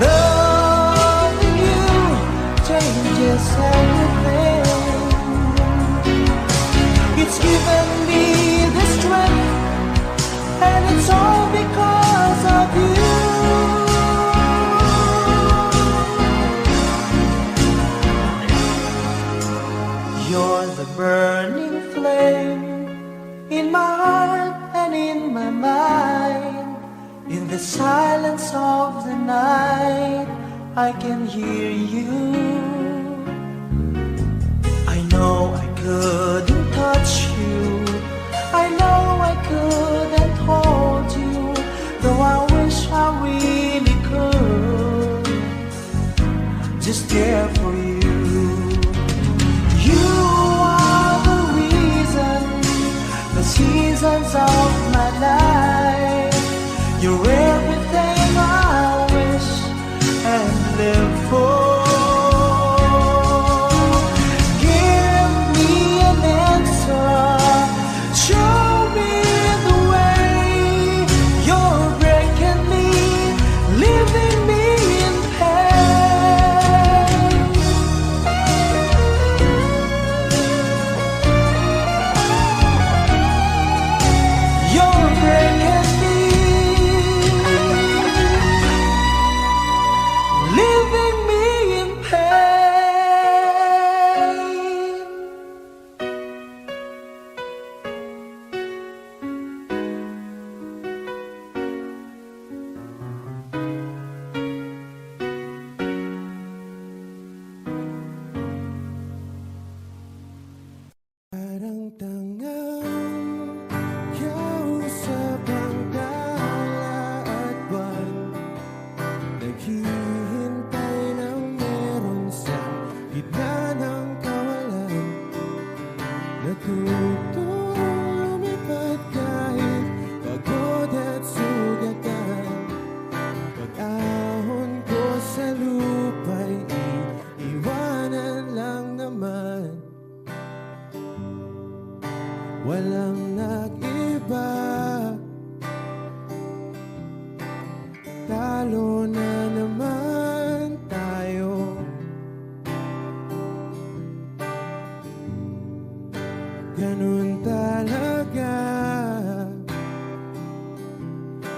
loving you changes everything. It's given me the strength, and it's all because of you. You're the burning flame in my heart and in my mind. In the silence of the night, I can hear you. I know I couldn't touch you, I know I couldn't hold you, though I wish I really could just care for you. You are the reason, the seasons of my life. You're everything I wish and live for. Give me an answer, show me the way. You're breaking me, leaving me in pain. You're breaking me,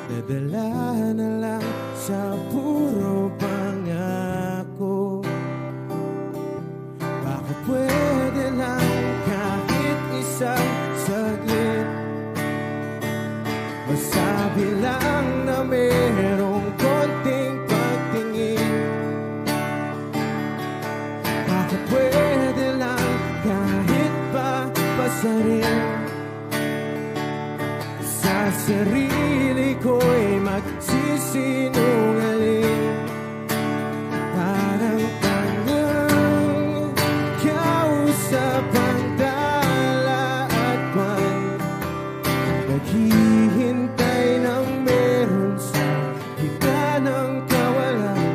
nadala na lang sa puro pangako. Baka pwede lang kahit isang saglit, masabi lang na merong konting pagtingin. Baka pwede lang kahit pa pasarin, sa sarili ko'y magsisinungaling. Parang tangang kausap ang tala at buwan, naghihintay ng meron sa gitna ng kawalan.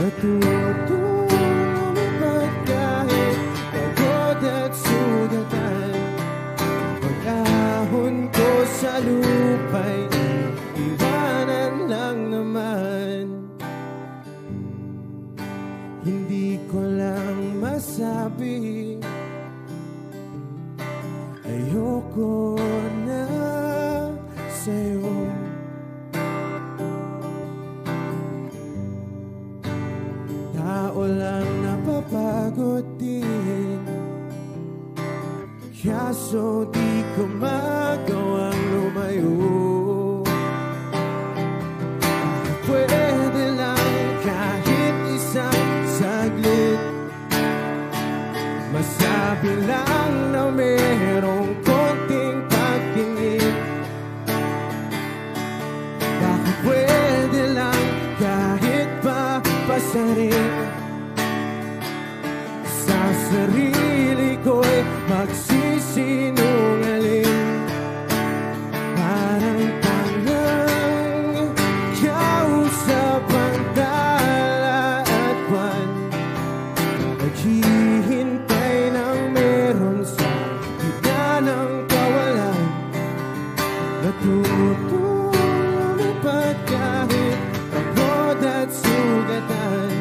Natutulong lumipad kahit pagod at sugatan. Pag-ahon ko sa lupa'y iwanan lang naman. Hindi ko lang masabi, ayoko na sa'yo. Tao lang napapagod din, kaso di ko magawang lumayo. Pwede lang kahit isang saglit, masabi lang na merong konting pagtingin. Baka pwede lang kahit pa pasarin, sa sarili ko'y magsisinungaling. Parang tangang kausap ang tala at buwan, naghihintay ng meron sa gitna ng kawalan. Natutulong lumipad kahit pagod at sugatan.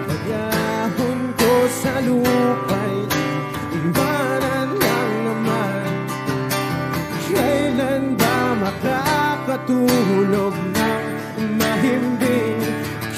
Pag-ahon ko sa lupa'y iwanan lang naman. Kailan ba makakatulog ng mahimbing?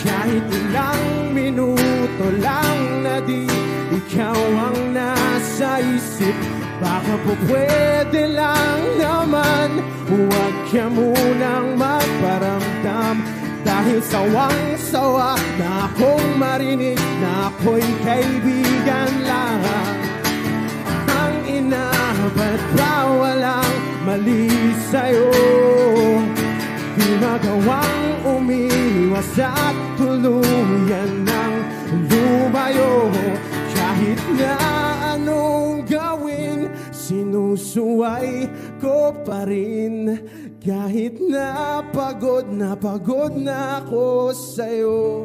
Kahit ilang minuto lang na di ikaw ang nasa isip. Baka po pwede lang naman, huwag ka munang magparamdam. Dahil sawang-sawa na akong marinig na ako'y kaibigan lang. Ang ina, ba't ba walang mali sa'yo? Di magawang umiwas at tuluyan ng lumayo. Kahit na anong gawin, sinusuway ko pa rin. Kahit na pagod na ako sa'yo.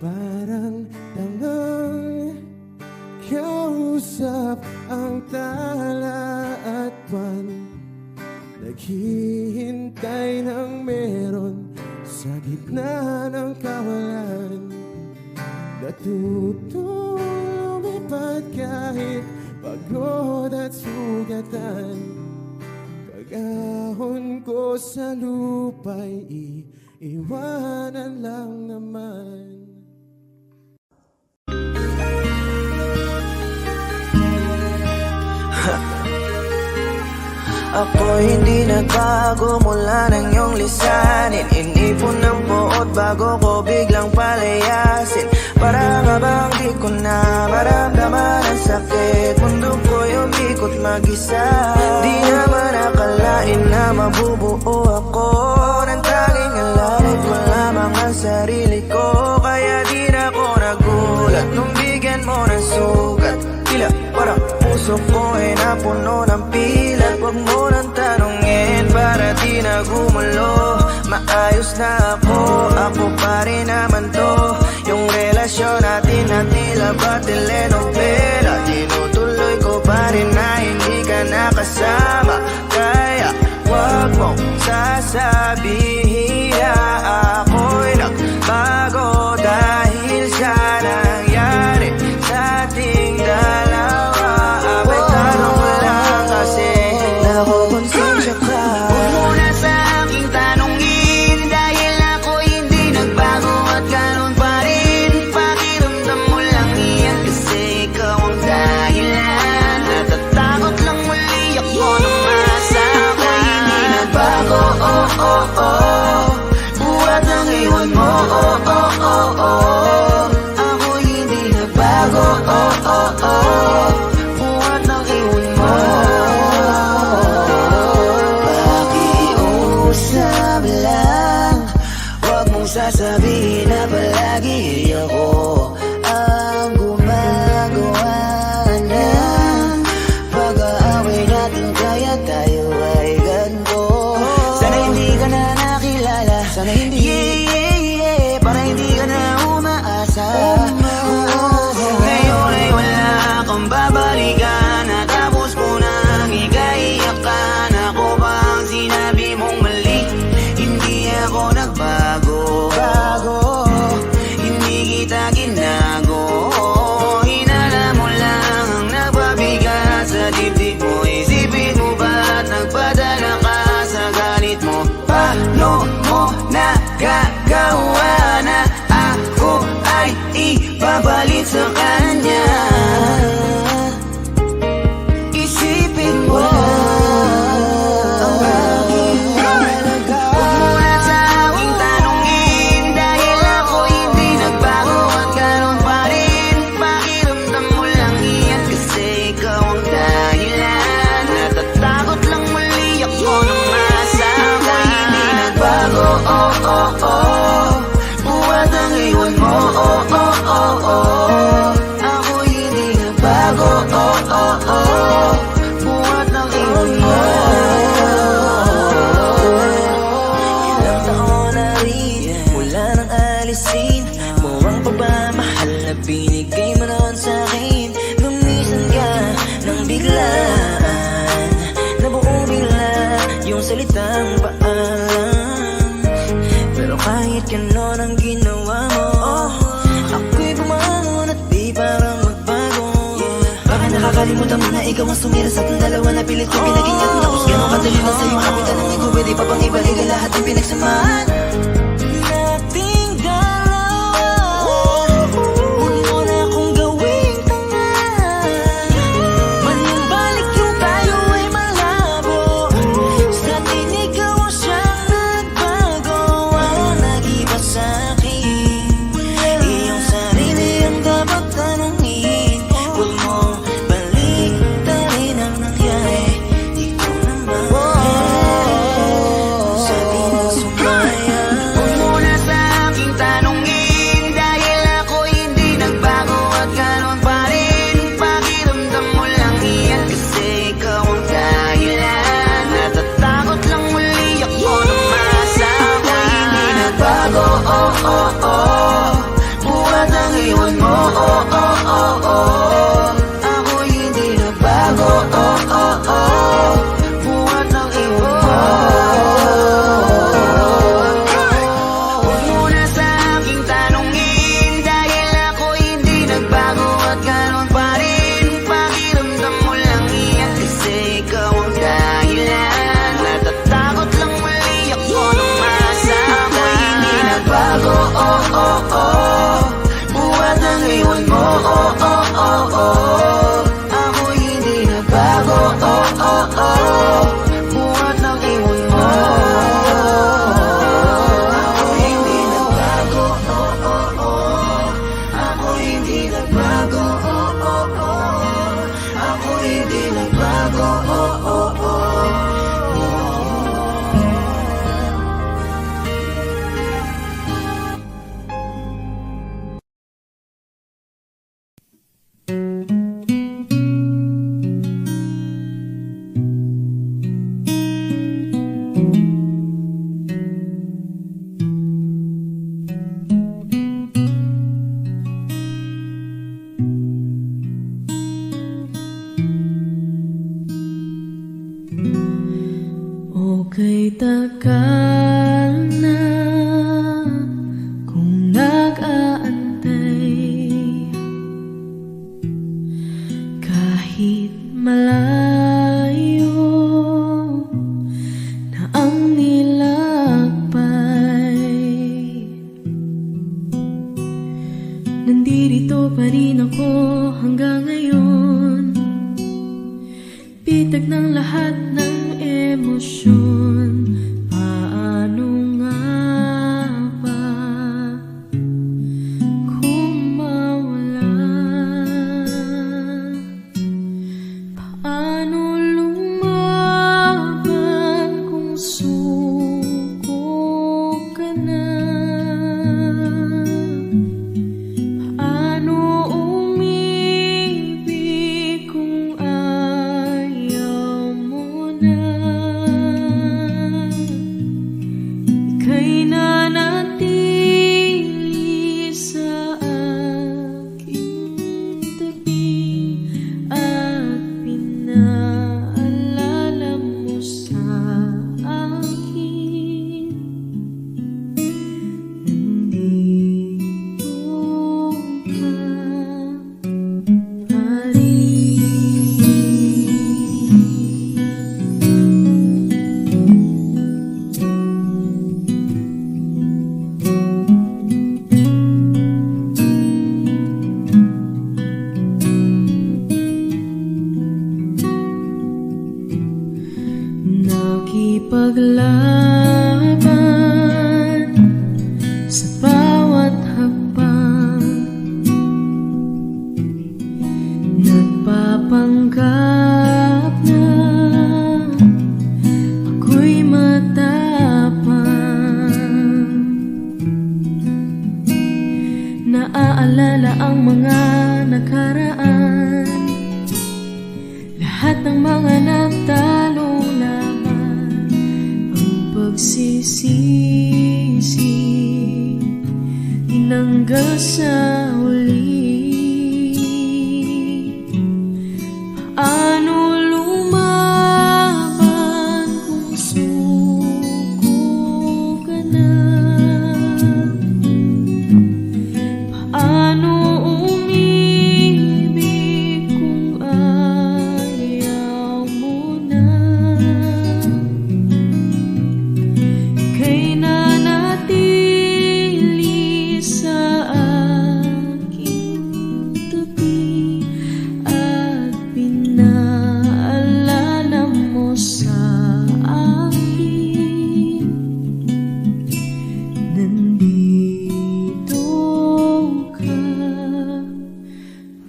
Parang tangang kausap ang tala at buwan, naghihintay ng meron sa gitna ng kawalan. Natutulong lumipad kahit pagod at sugatan. Pag-ahon ko sa lupa'y iwanan lang naman. Ako hindi nagbago mula ng iyong lisanin. Inipon ng buot bago ko biglang palayasin. Para nga bang di ko na maramdaman ang sakit. Mundo ko'y umikot mag-isa. Di naman akalain na mabubuo ako ng tanging alalit. Wala mang ang sarili ko, kaya di na ako nagulat nung bigyan mo ng sugat. Tila parang puso ko ay napuno ng pilat. Huwag mo nang tanungin para di na gumulo. Maayos na ako pa rin naman to. Yung relasyon natin na tila ba telenovela, tinutuloy ko pa rin na hindi ka nakasama. Kaya wag mong sasabihin na ako'y nagbago dahil sa nangyari sa ating dalawa. May tanong lang kasi nakukonsensya ka. Huwag mo na Buhat ng iwan mo, ako hindi nagbago, buhat ng iwan mo. Pakiusap lang, huwag mong sasabihin na palagi ako ang gumagawa ng pag-aaway natin, kaya tayo ay ganito. Sana hindi ka na nakilala, sana hindi, para hindi ka na umaasa. Ngayon ay wala kang babalikan, natapos ko nang ikaiyakan. Ako ba ang sinabi mong mali? Hindi ako nagbago, hindi kita ginago. Hinala mo lang ang nagpabigat sa dibdib mo. Isipin mo ba't nagpadala ka sa galit mo? Paano mo nagagawa na ako ay ipapalit sa kanya? Isipin mo ang aking halaga. Huwag mo na sa aking tanungin, dahil ako hindi nagbago at ganun pa rin. Pakiramdam mo lang iyan kasi ikaw ang dahilan. Natatakot lang muli ako nung masama. Hindi nagbago, buhat ang iwan mo, ako hindi nagbago, buhat ng iwan mo. Ilang taon na rin mula nang alisin mo ang pagmamahal na binigay mo noon sa'kin. Gumisan ka ng biglaan, nabuo bigla yung salitang paalam. Pero kahit ganon ang ginawa mo, ako'y bumangon at di parang magbago. Baka nakakalimutan mo na ikaw ang sumira sa ating dalawa, na pilit ko pinagingat. Tapos ganon kadali na sa'yo ako, tanongin ko pwede pa bang ibalik ang lahat ng pinagsamahan nating dalawa? Huwag mo na akong gawing tanga, manumbalik yung tayo ay malabo. Sa atin ikaw ang siyang nagbago, ang nag-iba sa'kin. Iyong sarili ang dapat tanongin, huwag mo baliktarin ang nangyari. Ikaw naman sabi ng sumaya. Huwag mo na sa aking tanongin, dahil ako hindi nagbago at ganun pa rin. Pakiramdam mo lang iyan kasi ikaw ang dahilan. Natatakot lang muli ako nung masama. Hindi nagbago, buhat ang iwan mo, ako hindi nagbago, buhat ng iwan mo. Huwag mo na sa aking tanongin, dahil ako hindi nagbago at ganun pa rin. Pakiramdam mo lang iyan kasi ikaw ang dahilan. Natatakot lang muli ako nung masama. Hindi nagbago, buhat ang iwan mo, ako hindi nagbago, buhat ng iwan mo. Ako hindi nagbago, ako hindi nagbago, ako hindi nagbago. Okay, tagal na kung nag-aantay, kahit malayo na ang nilakbay. Nandito pa rin ako hanggang ngayon, bitag ng lahat ng emosyon. nakipaglaban sa bawat hakbang, nagpapanggap na ako'y matapang. Naaalala ang mga nakaraan, lahat ng mga nagtalong laban, ang pagsisisi tinanggal sa huli. Paano lumaban kung suko ka na? Paano umibig kung ayaw mo na? Ika'y nanatili sa aking tabi at pinaalala mo sa akin, nandito ka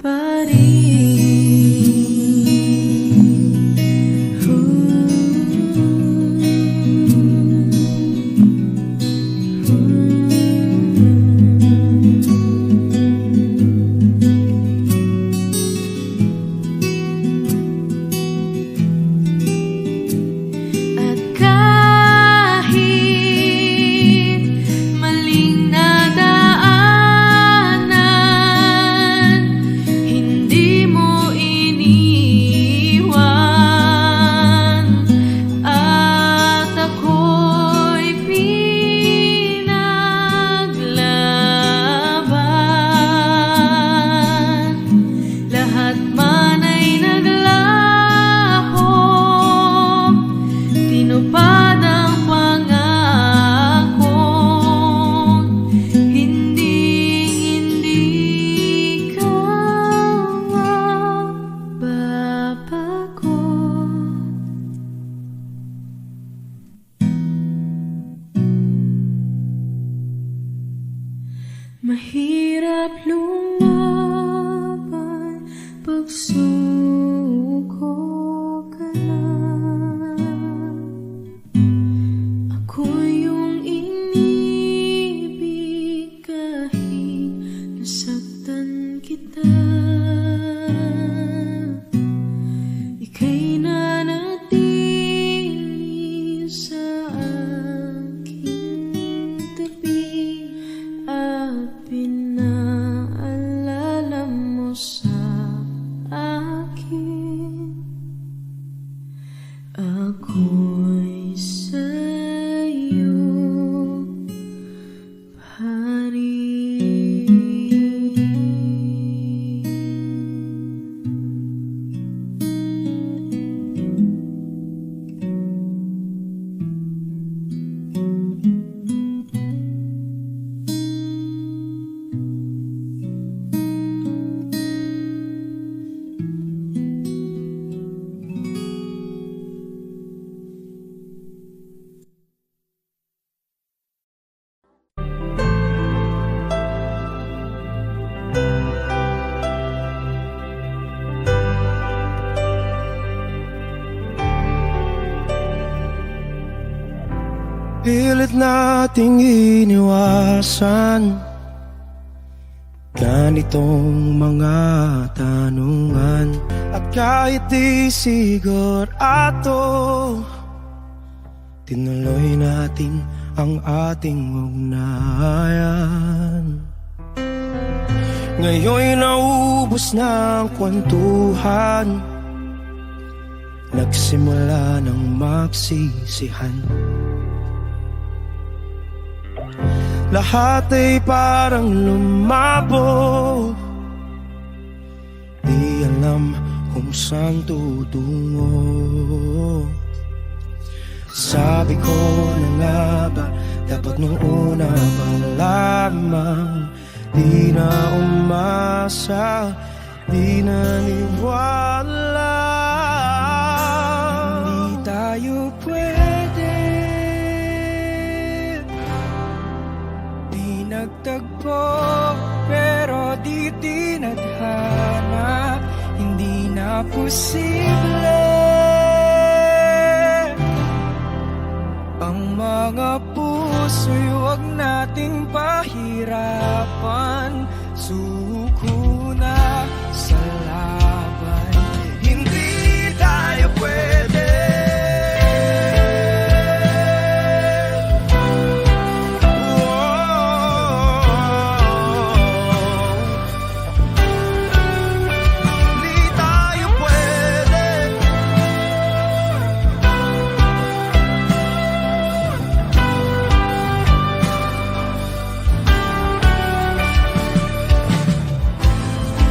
pa At kahit maling nadaanan, hindi mo iniwan, at ako'y pinaglaban. Lahat man ay naglaho, tinupad ang pangako, hindi ka mababago. Mahirap lumaban pag suko ka na. Ako yung inibig kahit nasaktan kita. Ika'y nanatili sa aking tabi at pinaalala mo sa akin, ako'y sa'yo pa rin. Pilit nating iniwasan ganitong mga tanungan, at kahit di sigurado, tinuloy natin ang ating ugnayan. Ngayon'y naubos na ang kwentuhan, nagsimula ng magsisihan. Lahat ay parang lumabo, di alam kung saan tutungo. Sabi ko na nga ba, dapat nung una pa lamang, di na umasa, di naniwala. Di tayo pwede. Di nagtagpo pero di tinadhana, hindi na posible ang mga puso'y huwag nating pahirapan. Suko na sa laban, hindi tayo pwede. Hindi tayo pwede.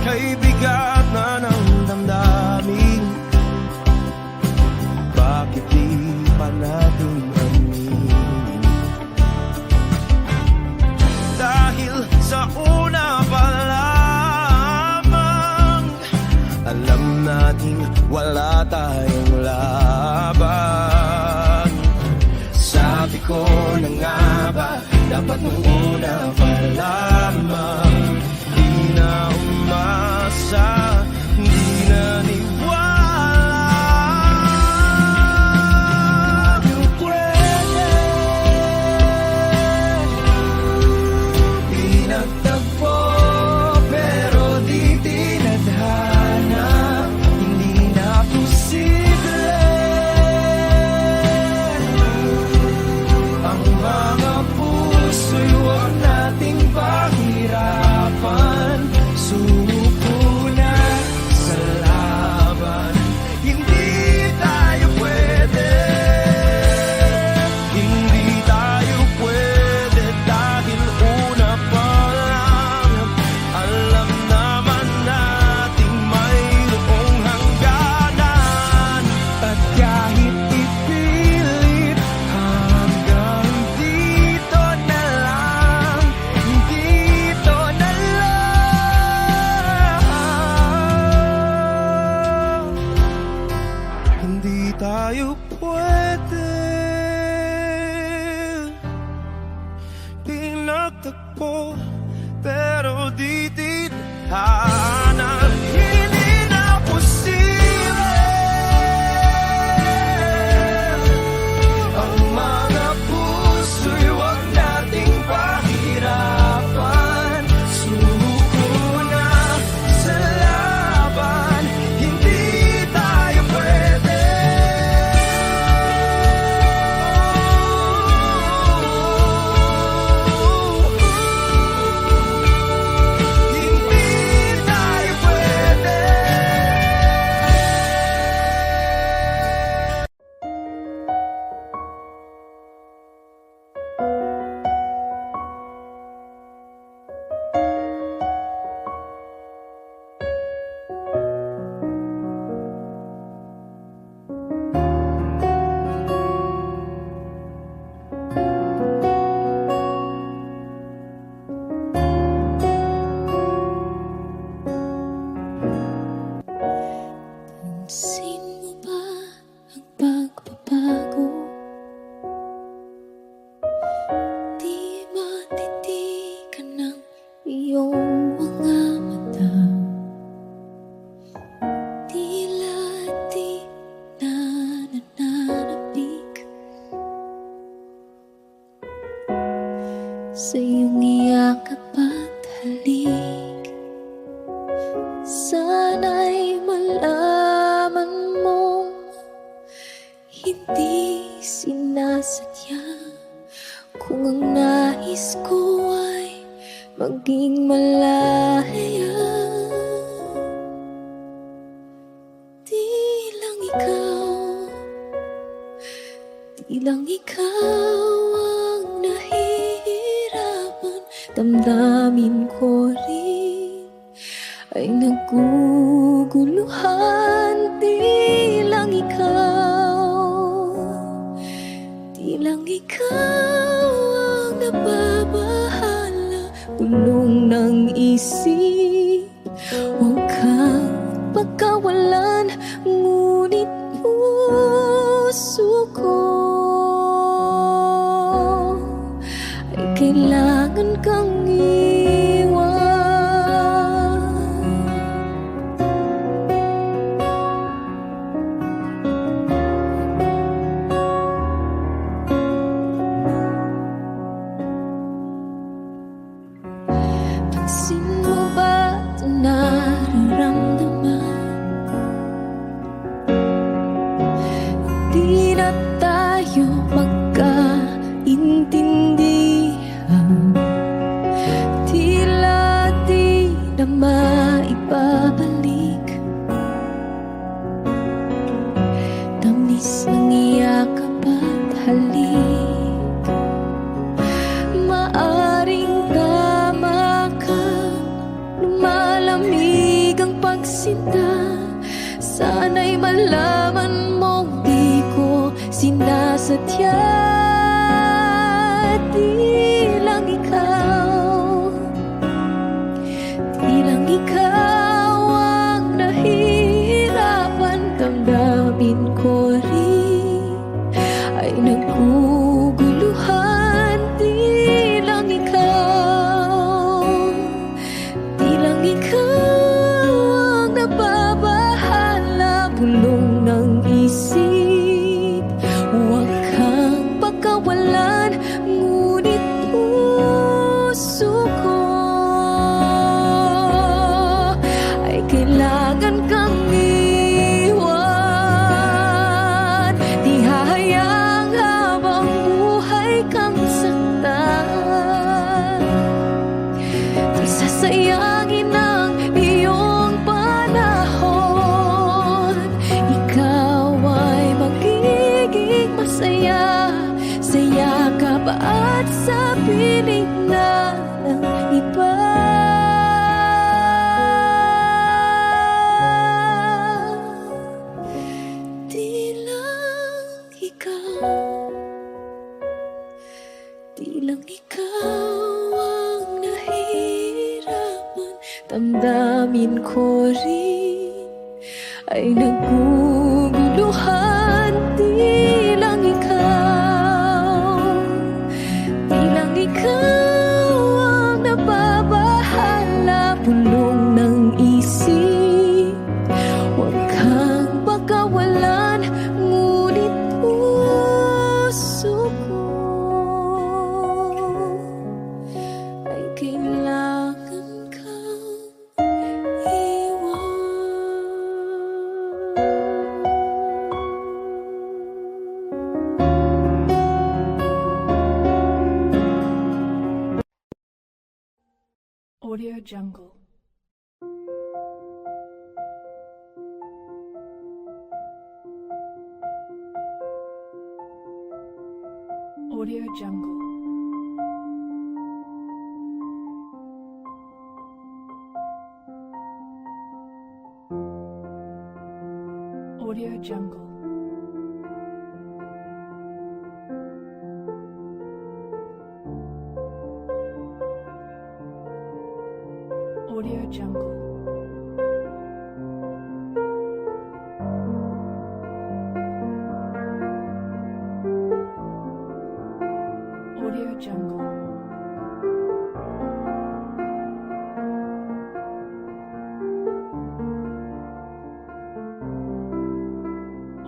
Kay bigat na ng damdamin, bakit di pa natin aminin? Dahil sa una pa lamang, alam nating wala tayong laban. Sabi ko na nga ba, dapat nung una pa lamang, di na umasa, di na niwala. Di pwede, di nagtagpo pero di tinadhana, hindi na posible ang mga puso'y huwag nating pahirapan. Suko na sa laban, hindi tayo pwede. Hindi tayo pwede dahil una pa lang, alam naman nating mayroong hangganan. At kahit ipilit, hanggang dito na lang, dito na lang. Hindi tayo pwede. Pinagtagpo pero di tinadhana, hindi na posible ang mga puso'y huwag nating pahirapan. Suko na sa laban, hindi tayo pwede. Hindi tayo pwede. Pansin mo ba ang pagbabago? Di matitigan ng iyong mga mata, tila di na nananabik sa iyong iyakap at halik. Sana'y malaman mong hindi sinasadya, kung ang nais ko ay maging malaya. Di lang ikaw ang nahihirapan, damdamin ko rin ay naguguluhan. Di lang ikaw ang nababahala, bulong ng isip, huwag kang pagkawalan, ngunit puso ko kailangan kang iwan. Pansin mo ba ito nararamdaman? Di na tayo magkaintindihan, tila di na maibabalik tamis ng iyakap at halik. Maaring tama ka, lumalamig ang pagsinta. Sana'y malaman mong di ko sinasadya. Di lang ikaw, di lang ikaw ang nahihirapan. Damdamin ko rin ay naguguluhan. Di lang ikaw, di lang ikaw ang nababahala. Bulong ng isip, huwag kang pagkawalan. Ngunit puso ko ay kailangan kang iwan. Di hahayang habang buhay kang saktan. Di sasayangin ang iyong panahon. Ikaw ay magiging masaya sa yakap at sa piling na ng iba. Di lang ikaw, di lang ikaw ang nahihirapan. Damdamin ko rin ay naguguluhan. Di lang ikaw, di lang ikaw ang nababahala. Bulong ng isip, huwag kang pagkawalan. Ngunit puso ko ay kailangan kang iwan. Audio Jungle. Audio Jungle. Audio Jungle. Audio Jungle. Audio Jungle.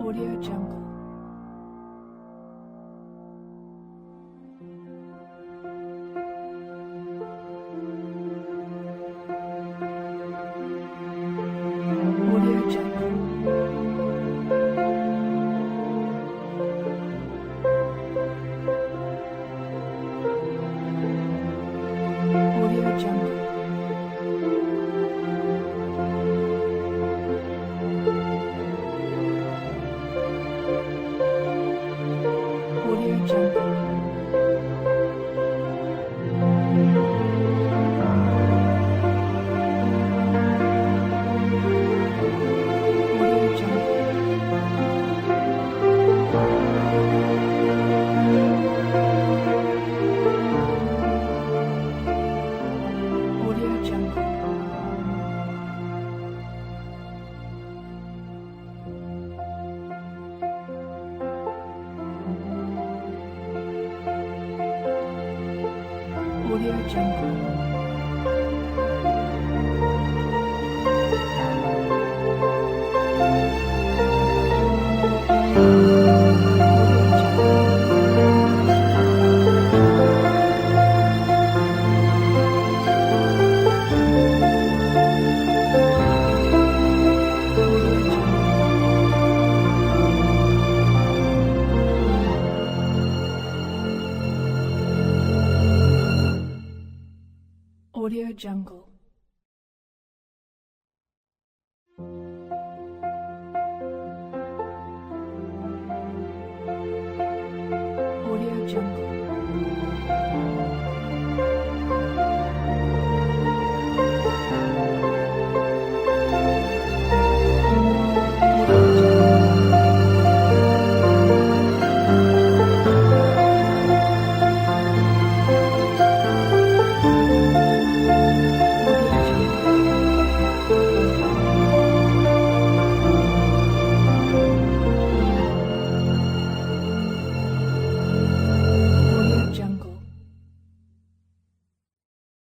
Audio Jungle. Audio Jungle. Audio Jungle. Audio Jungle. Audio Jungle. Audio Jungle. Audio Jungle. Audio Jungle. Audio Jungle.